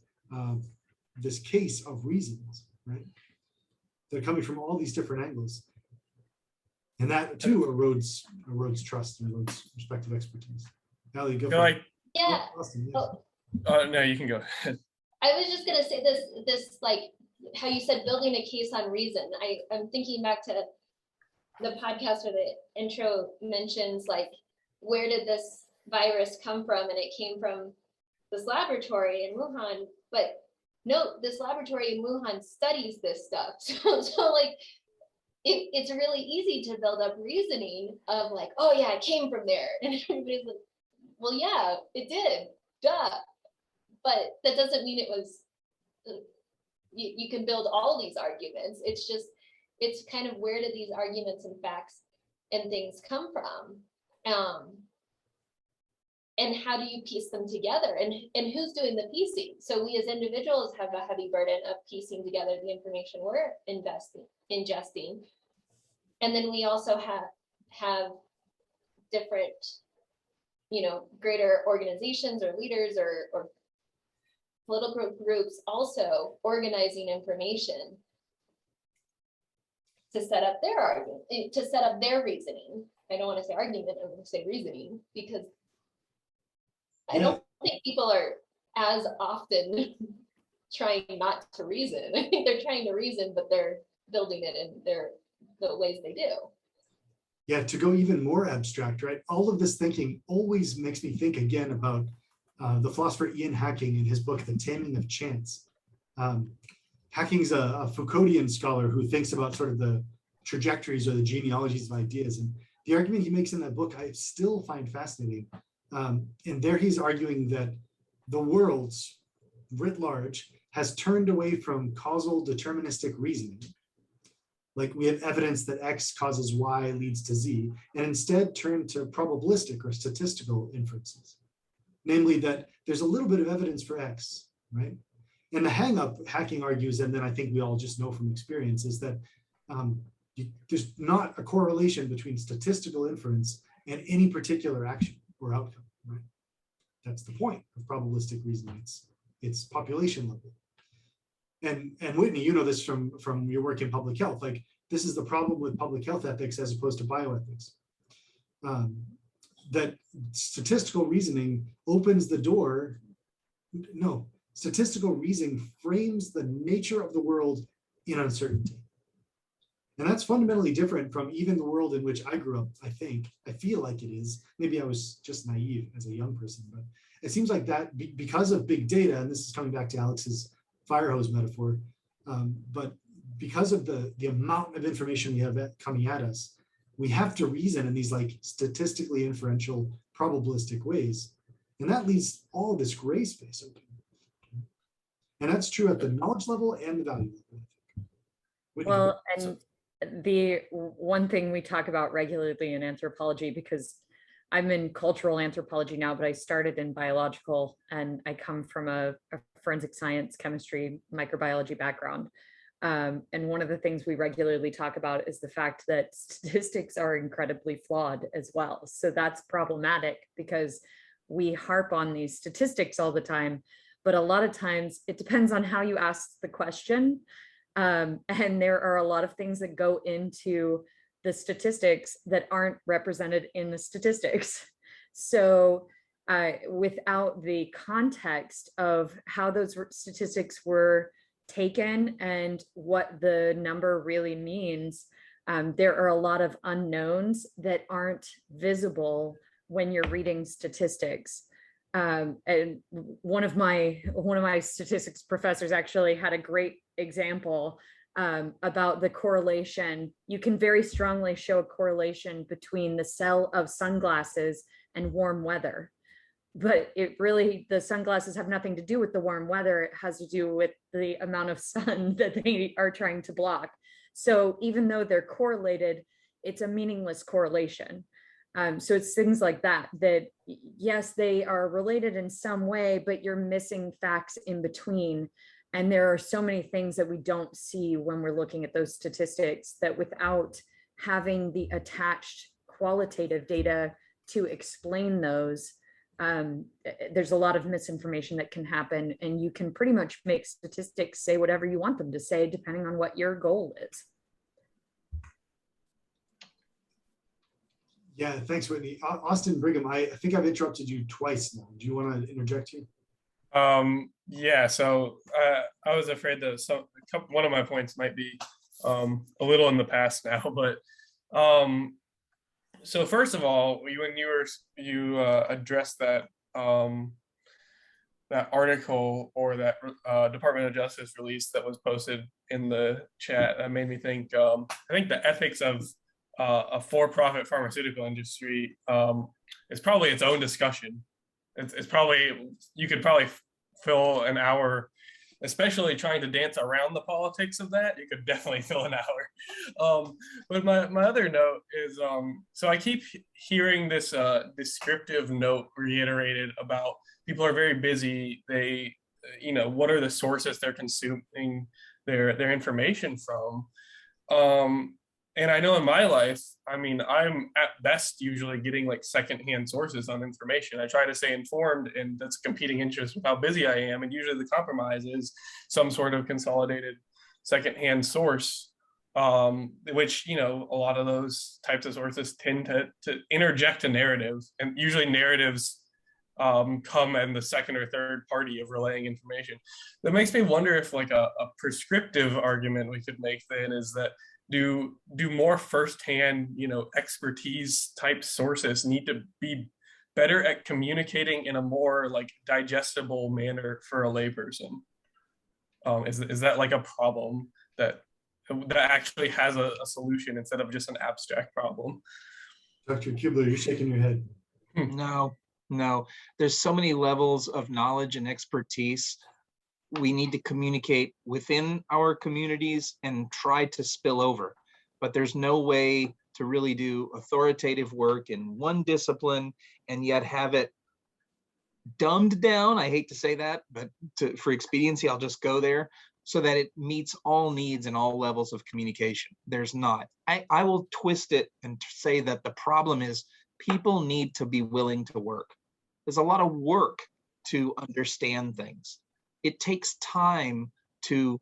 this case of reasons, right? They're coming from all these different angles, and that too erodes trust and erodes respective expertise. Allie, go for it. Yeah. Oh, Austin, yes. No, you can go. I was just gonna say this like how you said building a case on reason. I'm thinking back to the podcast where the intro mentions like, where did this virus come from? And it came from this laboratory in Wuhan. But no, this laboratory in Wuhan studies this stuff. So like, it's really easy to build up reasoning of like, oh yeah, it came from there. And everybody's like, well, yeah, it did, duh. But that doesn't mean it was, you can build all these arguments. It's just, it's kind of, where do these arguments and facts and things come from? And how do you piece them together? And who's doing the piecing? So we as individuals have a heavy burden of piecing together the information we're ingesting. And then we also have different, you know, greater organizations or leaders or political groups also organizing information to set up their argument, to set up their reasoning. I don't want to say argument, I'm going to say reasoning, because I don't think people are as often trying not to reason. I think they're trying to reason, but they're building it in the ways they do. Yeah, to go even more abstract, right? All of this thinking always makes me think again about the philosopher Ian Hacking in his book, The Taming of Chance. Hacking's a Foucauldian scholar who thinks about sort of the trajectories or the genealogies of ideas. And the argument he makes in that book, I still find fascinating. And there he's arguing that the world, writ large, has turned away from causal deterministic reasoning. Like, we have evidence that X causes Y leads to Z, and instead turned to probabilistic or statistical inferences. namely that there's a little bit of evidence for X, right? And the hang up, hacking argues, and then I think we all just know from experience, is that there's not a correlation between statistical inference and any particular action or outcome, right? That's the point of probabilistic reasoning. It's population level. And Whitney, you know this from your work in public health. Like, this is the problem with public health ethics as opposed to bioethics. That statistical reasoning opens the door. No, statistical reasoning frames the nature of the world in uncertainty. And that's fundamentally different from even the world in which I grew up, I think. I feel like it is. Maybe I was just naive as a young person, but it seems like that because of big data, and this is coming back to Alex's fire hose metaphor, but because of the amount of information we have coming at us, we have to reason in these like statistically inferential, probabilistic ways. And that leaves all this gray space open. And that's true at the knowledge level and the value level. Well, and the one thing we talk about regularly in anthropology, because I'm in cultural anthropology now, but I started in biological, and I come from a forensic science, chemistry, microbiology background. And one of the things we regularly talk about is the fact that statistics are incredibly flawed as well. So that's problematic because we harp on these statistics all the time, but a lot of times it depends on how you ask the question. And there are a lot of things that go into the statistics that aren't represented in the statistics. So without the context of how those statistics were taken and what the number really means, there are a lot of unknowns that aren't visible when you're reading statistics. And one of my statistics professors actually had a great example about the correlation. You can very strongly show a correlation between the sale of sunglasses and warm weather. But it really, the sunglasses have nothing to do with the warm weather. It has to do with the amount of sun that they are trying to block. So even though they're correlated, it's a meaningless correlation. So it's things like that, yes, they are related in some way, but you're missing facts in between. And there are so many things that we don't see when we're looking at those statistics, that without having the attached qualitative data to explain those, there's a lot of misinformation that can happen, and you can pretty much make statistics say whatever you want them to say, depending on what your goal is. Yeah, thanks, Whitney. Austin Brigham, I think I've interrupted you twice now. Do you want to interject here? Yeah, so I was afraid that one of my points might be a little in the past now, but so first of all, when you addressed that that article or that Department of Justice release that was posted in the chat, that made me think. I think the ethics of a for-profit pharmaceutical industry is probably its own discussion. It's probably, you could probably fill an hour, especially trying to dance around the politics of that. You could definitely fill an hour. But my other note is, so I keep hearing this descriptive note reiterated about people are very busy. They, what are the sources they're consuming their information from? And I know in my life, I mean, I'm at best usually getting like secondhand sources on information. I try to stay informed, and that's competing interest with how busy I am. And usually the compromise is some sort of consolidated secondhand source, which, a lot of those types of sources tend to interject a narrative, and usually narratives come in the second or third party of relaying information. That makes me wonder if like a prescriptive argument we could make then is that do more firsthand, expertise type sources need to be better at communicating in a more like digestible manner for a layperson? Is that like a problem that actually has a solution instead of just an abstract problem? Dr. Kubler, you're shaking your head. No, there's so many levels of knowledge and expertise. We need to communicate within our communities and try to spill over, but there's no way to really do authoritative work in one discipline and yet have it dumbed down. I hate to say that, but for expediency, I'll just go there so that it meets all needs and all levels of communication. There's not. I will twist it and say that the problem is people need to be willing to work. There's a lot of work to understand things. It takes time to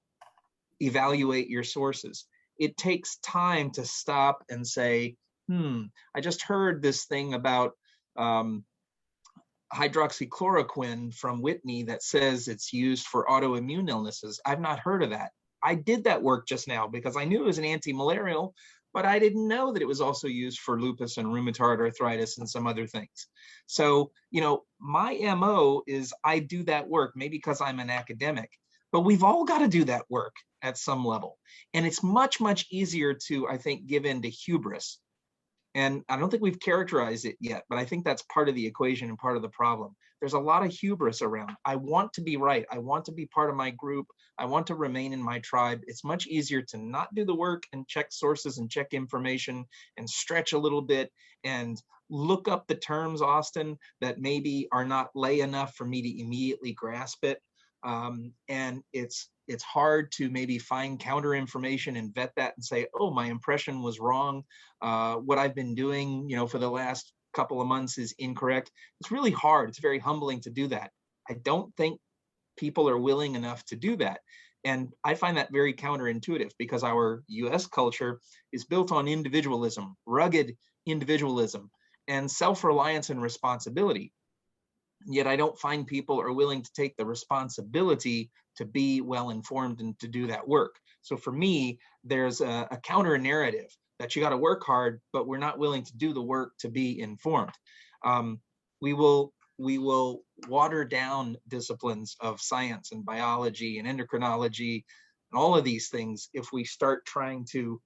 evaluate your sources. It takes time to stop and say, I just heard this thing about hydroxychloroquine from Whitney that says it's used for autoimmune illnesses. I've not heard of that. I did that work just now because I knew it was an anti-malarial, but I didn't know that it was also used for lupus and rheumatoid arthritis and some other things. So, my MO is I do that work, maybe because I'm an academic, but we've all got to do that work at some level. And it's much, much easier to, I think, give in to hubris. And I don't think we've characterized it yet, but I think that's part of the equation and part of the problem. There's a lot of hubris around. I want to be right. I want to be part of my group. I want to remain in my tribe. It's much easier to not do the work and check sources and check information and stretch a little bit and look up the terms, Austin, that maybe are not lay enough for me to immediately grasp it. And it's hard to maybe find counter information and vet that and say, oh, my impression was wrong. What I've been doing, for the last couple of months is incorrect. It's really hard. It's very humbling to do that. I don't think people are willing enough to do that. And I find that very counterintuitive because our US culture is built on individualism, rugged individualism, and self-reliance and responsibility. Yet I don't find people are willing to take the responsibility to be well informed and to do that work. So for me, there's a counter narrative that you got to work hard, but we're not willing to do the work to be informed. We will water down disciplines of science and biology and endocrinology and all of these things if we start trying to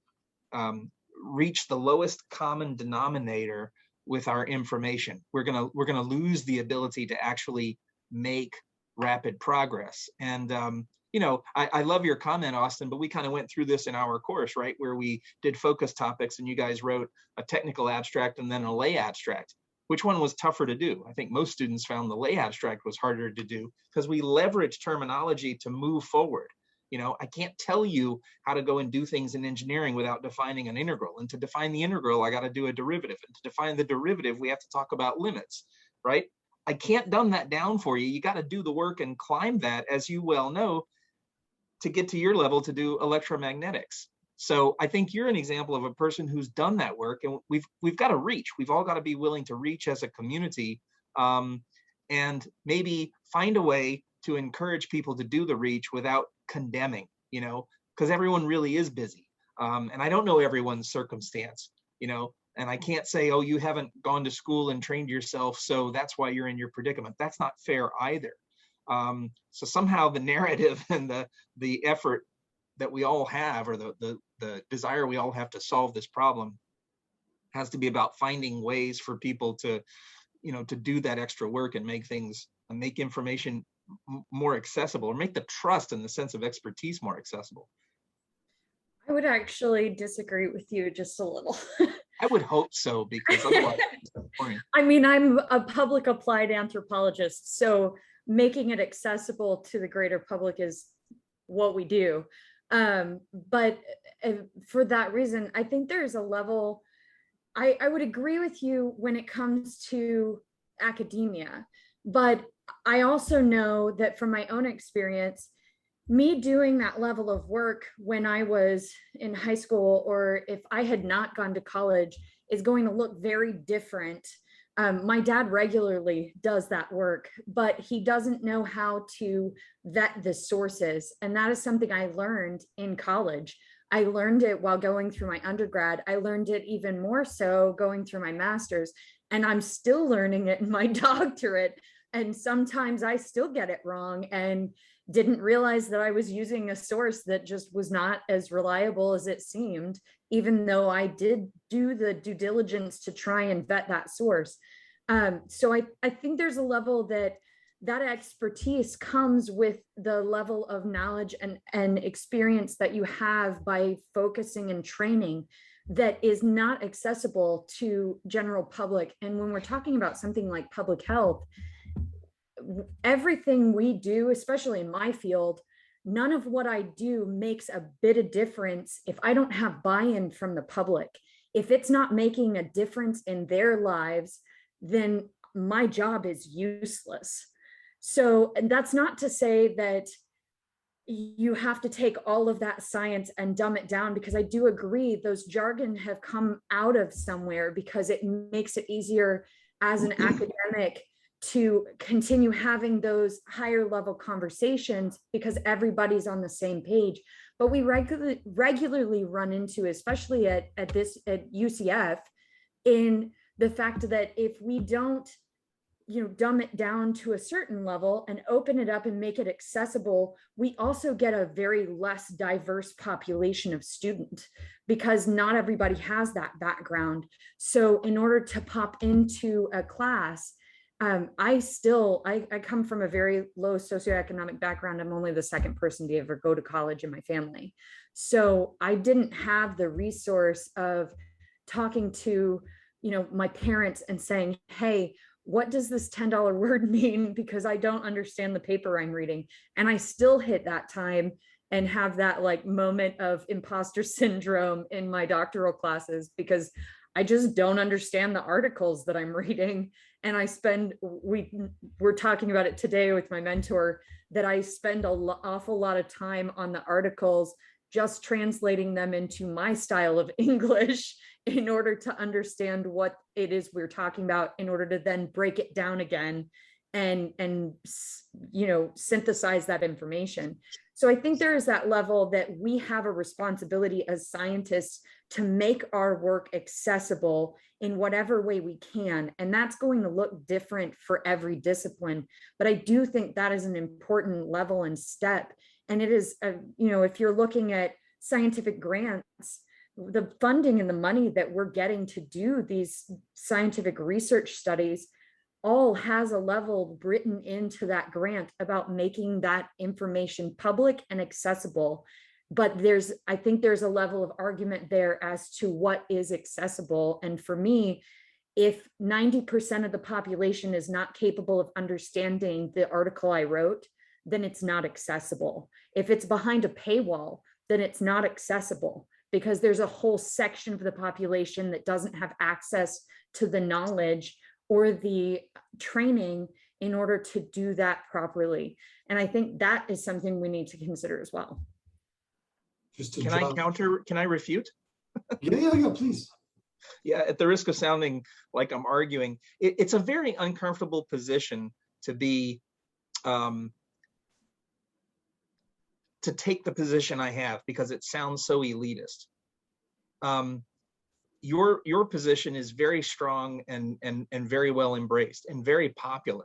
reach the lowest common denominator with our information. We're gonna lose the ability to actually make rapid progress. And I love your comment, Austin, but we kind of went through this in our course, right? Where we did focus topics and you guys wrote a technical abstract and then a lay abstract. Which one was tougher to do? I think most students found the lay abstract was harder to do because we leverage terminology to move forward. I can't tell you how to go and do things in engineering without defining an integral. And to define the integral, I got to do a derivative. And to define the derivative, we have to talk about limits, right? I can't dumb that down for you. You got to do the work and climb that, as you well know, to get to your level to do electromagnetics. So I think you're an example of a person who's done that work, and we've got to reach. We've all got to be willing to reach as a community, and maybe find a way to encourage people to do the reach without condemning, because everyone really is busy. And I don't know everyone's circumstance, and I can't say, oh, you haven't gone to school and trained yourself, so that's why you're in your predicament. That's not fair either. So somehow the narrative and the effort that we all have, or the desire we all have to solve this problem, has to be about finding ways for people to do that extra work and make information more accessible, or make the trust and the sense of expertise more accessible. I would actually disagree with you just a little. I would hope so, because otherwise it's boring. I mean, I'm a public applied anthropologist, so making it accessible to the greater public is what we do. But for that reason, I think there's a level, I would agree with you when it comes to academia, but I also know that from my own experience, me doing that level of work when I was in high school, or if I had not gone to college, is going to look very different. My dad regularly does that work, but he doesn't know how to vet the sources. And that is something I learned in college. I learned it while going through my undergrad. I learned it even more so going through my master's, and I'm still learning it in my doctorate. And sometimes I still get it wrong and didn't realize that I was using a source that just was not as reliable as it seemed, even though I did do the due diligence to try and vet that source. So I think there's a level that expertise comes with the level of knowledge and experience that you have by focusing and training that is not accessible to general public. And when we're talking about something like public health, everything we do, especially in my field, none of what I do makes a bit of difference if I don't have buy-in from the public. If it's not making a difference in their lives, then my job is useless. So, and that's not to say that you have to take all of that science and dumb it down, because I do agree those jargon have come out of somewhere because it makes it easier as an academic to continue having those higher level conversations because everybody's on the same page. But we regularly run into, especially at UCF, in the fact that if we don't dumb it down to a certain level and open it up and make it accessible, we also get a very less diverse population of student because not everybody has that background. So in order to pop into a class, I come from a very low socioeconomic background. I'm only the second person to ever go to college in my family. So I didn't have the resource of talking to, my parents and saying, hey, what does this $10 word mean? Because I don't understand the paper I'm reading. And I still hit that time and have that like moment of imposter syndrome in my doctoral classes because I just don't understand the articles that I'm reading. And we're talking about it today with my mentor, that I spend an awful lot of time on the articles, just translating them into my style of English in order to understand what it is we're talking about, in order to then break it down again and synthesize that information. So I think there is that level that we have a responsibility as scientists to make our work accessible in whatever way we can. And that's going to look different for every discipline. But I do think that is an important level and step. And it is, if you're looking at scientific grants, the funding and the money that we're getting to do these scientific research studies all has a level written into that grant about making that information public and accessible. But I think there's a level of argument there as to what is accessible. And for me, if 90% of the population is not capable of understanding the article I wrote, then it's not accessible. If it's behind a paywall, then it's not accessible because there's a whole section of the population that doesn't have access to the knowledge or the training in order to do that properly. And I think that is something we need to consider as well. Can I counter? Can I refute? Yeah, please. Yeah, at the risk of sounding like I'm arguing, it's a very uncomfortable position to be, to take the position I have because it sounds so elitist. Your position is very strong and very well embraced and very popular.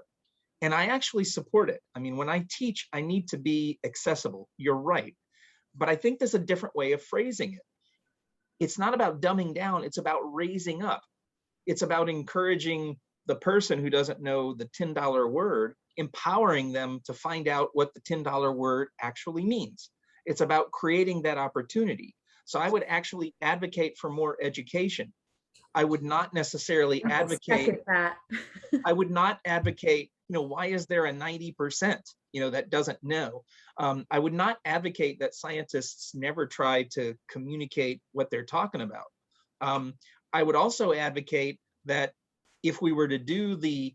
And I actually support it. I mean, when I teach, I need to be accessible. You're right. But I think there's a different way of phrasing it. It's not about dumbing down. It's about raising up. It's about encouraging the person who doesn't know the $10 word, empowering them to find out what the $10 word actually means. It's about creating that opportunity. So I would actually advocate for more education. I would not necessarily advocate that. I would not advocate, why is there a 90%, that doesn't know? I would not advocate that scientists never try to communicate what they're talking about. I would also advocate that if we were to do the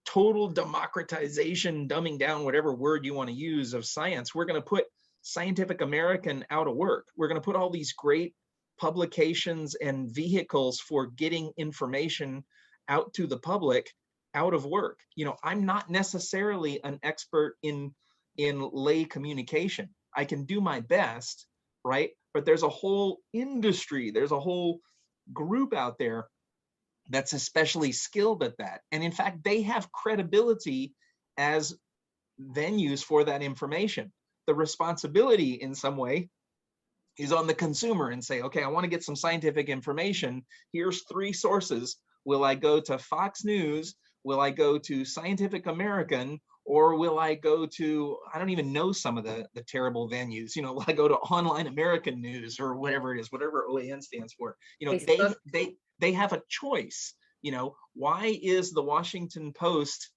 total democratization, dumbing down, whatever word you want to use, of science, we're going to put Scientific American out of work. We're going to put all these great publications and vehicles for getting information out to the public out of work. I'm not necessarily an expert in lay communication. I can do my best, right? But there's a whole industry, there's a whole group out there that's especially skilled at that. And in fact, they have credibility as venues for that information. The responsibility in some way is on the consumer and say, okay, I want to get some scientific information. Here's 3 sources. Will I go to Fox News? Will I go to Scientific American? Or will I go to, I don't even know some of the terrible venues, will I go to Online American News or whatever it is, whatever OAN stands for? They have a choice. Why is the Washington Post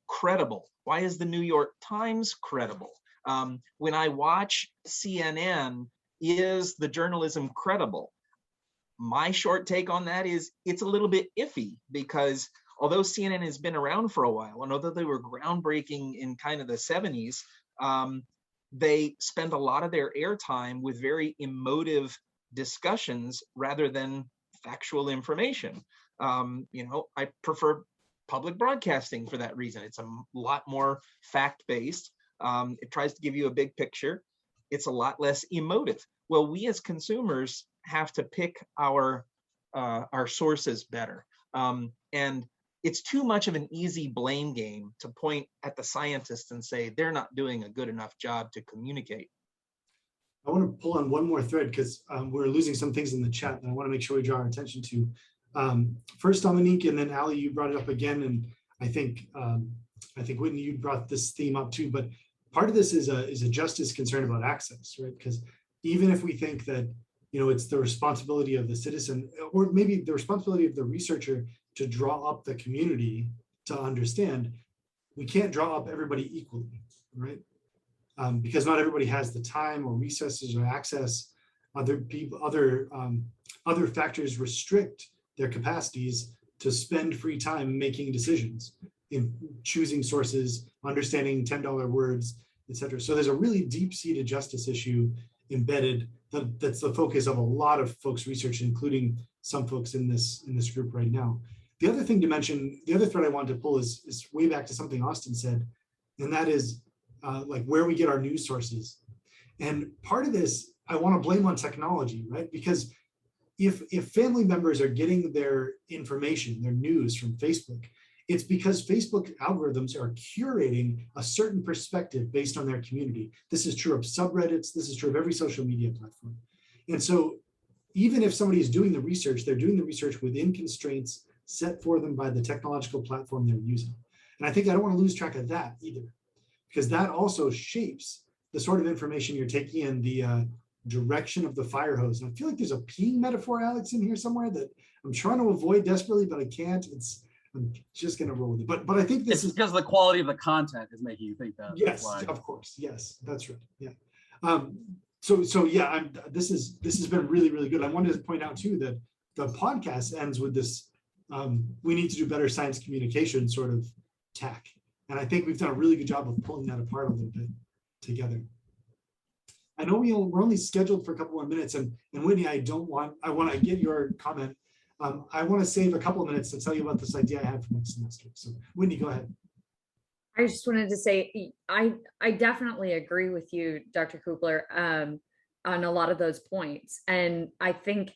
credible? Why is the New York Times credible? When I watch CNN, is the journalism credible? My short take on that is it's a little bit iffy, because although CNN has been around for a while, and although they were groundbreaking in kind of the 70s, they spend a lot of their airtime with very emotive discussions rather than factual information. I prefer public broadcasting for that reason. It's a lot more fact-based. It tries to give you a big picture. It's a lot less emotive. Well, we as consumers have to pick our sources better. And it's too much of an easy blame game to point at the scientists and say they're not doing a good enough job to communicate. I want to pull on one more thread because we're losing some things in the chat that I want to make sure we draw our attention to. First, Dominique, and then Ali, you brought it up again, and I think Whitney, you brought this theme up too. But part of this is a justice concern about access, right? Because even if we think that it's the responsibility of the citizen, or maybe the responsibility of the researcher to draw up the community to understand, we can't draw up everybody equally, right? Because not everybody has the time or resources or access. Other factors restrict their capacities to spend free time making decisions in choosing sources, understanding $10 words, etc. So there's a really deep-seated justice issue embedded that's the focus of a lot of folks' research, including some folks in this group right now. The other thing to mention, the other thread I wanted to pull is way back to something Austin said, and that is like where we get our news sources. And part of this, I want to blame on technology, right? Because if family members are getting their information, their news from Facebook, it's because Facebook algorithms are curating a certain perspective based on their community. This is true of subreddits. This is true of every social media platform. And so even if somebody is doing the research, they're doing the research within constraints set for them by the technological platform they're using. And I don't want to lose track of that either, because that also shapes the sort of information you're taking in, the direction of the fire hose. And I feel like there's a peeing metaphor, Alex, in here somewhere that I'm trying to avoid desperately, but I can't. I'm just going to roll with it. But I think this is because the quality of the content is making you think that. Yes, of course. Yes, that's right. Yeah. So yeah, this has been really, really good. I wanted to point out too that the podcast ends with this, we need to do better science communication sort of tack. And I think we've done a really good job of pulling that apart a little bit together. I know we're only scheduled for a couple more minutes, and Whitney, I want to get your comment. I want to save a couple of minutes to tell you about this idea I have for next semester. So Whitney, go ahead. I just wanted to say, I definitely agree with you, Dr. Kubler, on a lot of those points. And I think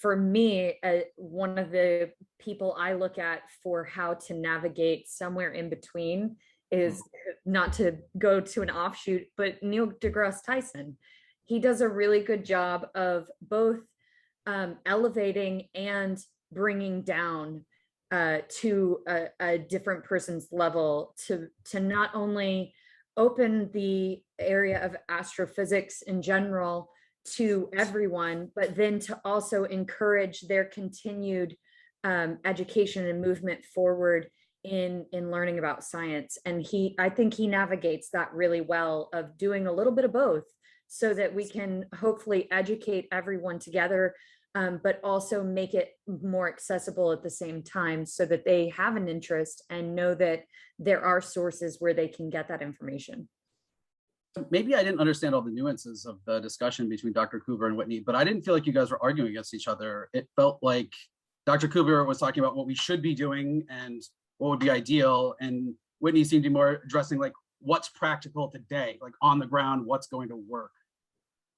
for me, one of the people I look at for how to navigate somewhere in between is not to go to an offshoot, but Neil deGrasse Tyson. He does a really good job of both elevating and bringing down to a different person's level to not only open the area of astrophysics in general to everyone, but then to also encourage their continued education and movement forward in learning about science. And I think he navigates that really well, of doing a little bit of both so that we can hopefully educate everyone together, but also make it more accessible at the same time so that they have an interest and know that there are sources where they can get that information. Maybe I didn't understand all the nuances of the discussion between Dr. Kubler and Whitney, but I didn't feel like you guys were arguing against each other. It felt like Dr. Kubler was talking about what we should be doing and what would be ideal, and Whitney seemed to be more addressing like what's practical today, like on the ground, what's going to work.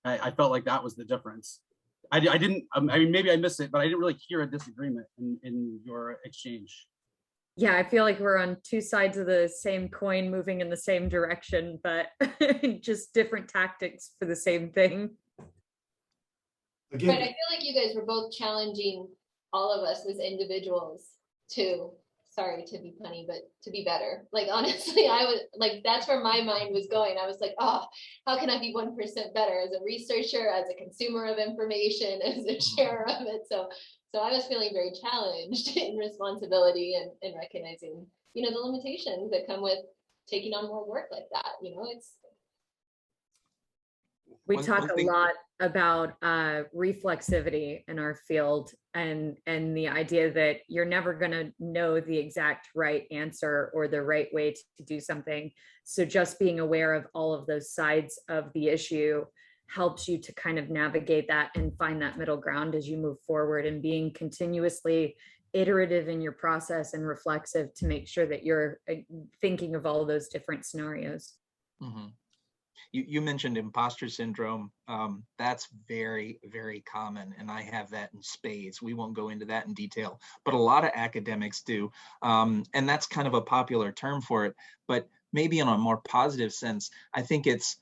I felt like that was the difference. I mean, maybe I missed it, but I didn't really hear a disagreement in your exchange. Yeah, I feel like we're on two sides of the same coin moving in the same direction, but just different tactics for the same thing. Again, but I feel like you guys were both challenging all of us as individuals to, sorry to be funny, but to be better. Like, honestly, I was like, that's where my mind was going. I was like, oh, how can I be 1% better as a researcher, as a consumer of information, as a sharer of it? So So I was feeling very challenged in responsibility and recognizing, you know, the limitations that come with taking on more work like that. You know, We One talk a thing- lot about reflexivity in our field, and the idea that you're never going to know the exact right answer or the right way to do something. So just being aware of all of those sides of the issue helps you to kind of navigate that and find that middle ground as you move forward, and being continuously iterative in your process and reflexive to make sure that you're thinking of all those different scenarios. Mhm. You mentioned imposter syndrome. That's very, very common, and I have that in spades. We won't go into that in detail, but a lot of academics do. And that's kind of a popular term for it, but maybe in a more positive sense, I think it's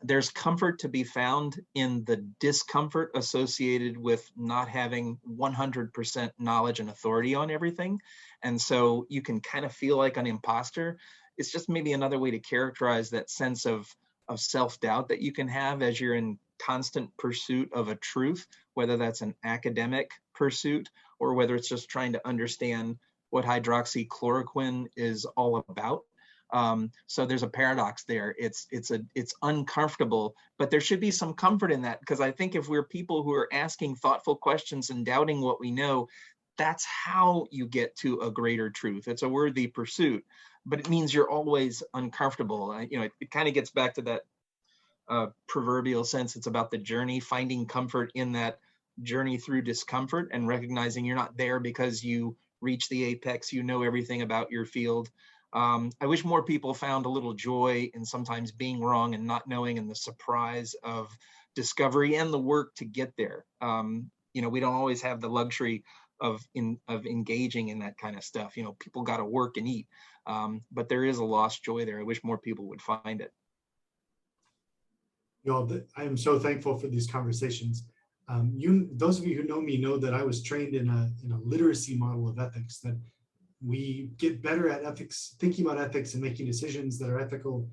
there's comfort to be found in the discomfort associated with not having 100% knowledge and authority on everything. And so you can kind of feel like an imposter. It's just maybe another way to characterize that sense of self-doubt that you can have as you're in constant pursuit of a truth, whether that's an academic pursuit or whether it's just trying to understand what hydroxychloroquine is all about. So there's a paradox there. It's uncomfortable, but there should be some comfort in that, because I think if we're people who are asking thoughtful questions and doubting what we know, that's how you get to a greater truth. It's a worthy pursuit, but it means you're always uncomfortable. You know, it kind of gets back to that proverbial sense. It's about the journey, finding comfort in that journey through discomfort and recognizing you're not there because you reach the apex, you know everything about your field. I wish more people found a little joy in sometimes being wrong and not knowing, and the surprise of discovery and the work to get there. You know, we don't always have the luxury of engaging in that kind of stuff. You know, people got to work and eat, but there is a lost joy there. I wish more people would find it. You know, I am so thankful for these conversations. Those of you who know me know that I was trained in a literacy model of ethics, that we get better at ethics, thinking about ethics and making decisions that are ethical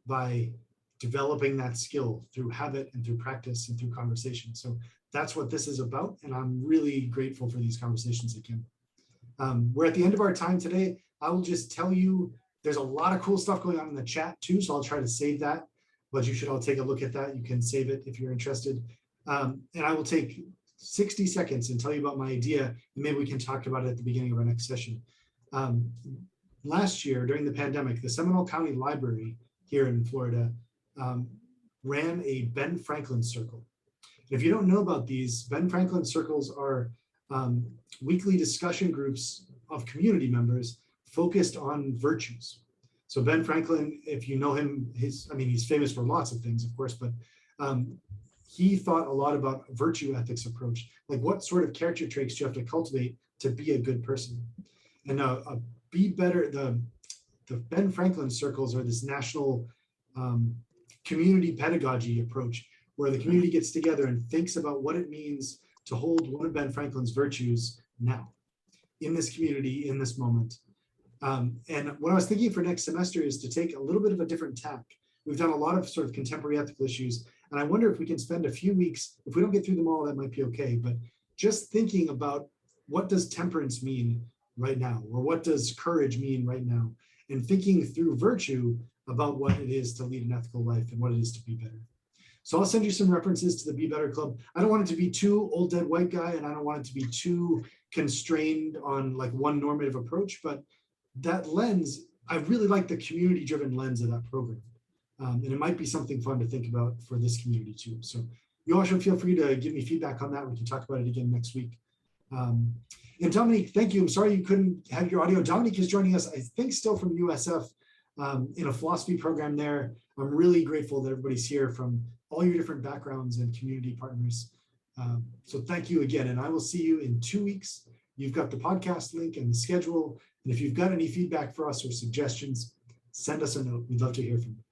by developing that skill through habit and through practice and through conversation. So that's what this is about. And I'm really grateful for these conversations again. We're at the end of our time today. I will just tell you, there's a lot of cool stuff going on in the chat too. So I'll try to save that, but you should all take a look at that. You can save it if you're interested. And I will take 60 seconds and tell you about my idea, and maybe we can talk about it at the beginning of our next session. Last year, during the pandemic, the Seminole County Library here in Florida ran a Ben Franklin Circle. If you don't know about these, Ben Franklin Circles are weekly discussion groups of community members focused on virtues. So Ben Franklin, if you know him, he's famous for lots of things, of course, but he thought a lot about virtue ethics approach, like what sort of character traits do you have to cultivate to be a good person. And Be Better, the Ben Franklin Circles are this national community pedagogy approach, where the community gets together and thinks about what it means to hold one of Ben Franklin's virtues now, in this community, in this moment. And what I was thinking for next semester is to take a little bit of a different tack. We've done a lot of sort of contemporary ethical issues, and I wonder if we can spend a few weeks, if we don't get through them all, that might be okay, but just thinking about what does temperance mean right now, or what does courage mean right now, and thinking through virtue about what it is to lead an ethical life and what it is to be better. So I'll send you some references to the Be Better Club. I don't want it to be too old dead white guy, and I don't want it to be too constrained on like one normative approach, but that lens, I really like the community driven lens of that program. And it might be something fun to think about for this community too. So you all should feel free to give me feedback on that. We can talk about it again next week. And Dominique, thank you. I'm sorry you couldn't have your audio. Dominique is joining us, I think, still from USF in a philosophy program there. I'm really grateful that everybody's here from all your different backgrounds and community partners. So thank you again, and I will see you in 2 weeks. You've got the podcast link and the schedule. And if you've got any feedback for us or suggestions, send us a note. We'd love to hear from you.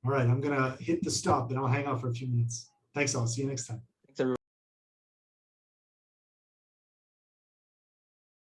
All right, I'm gonna hit the stop and I'll hang out for a few minutes. Thanks all, see you next time.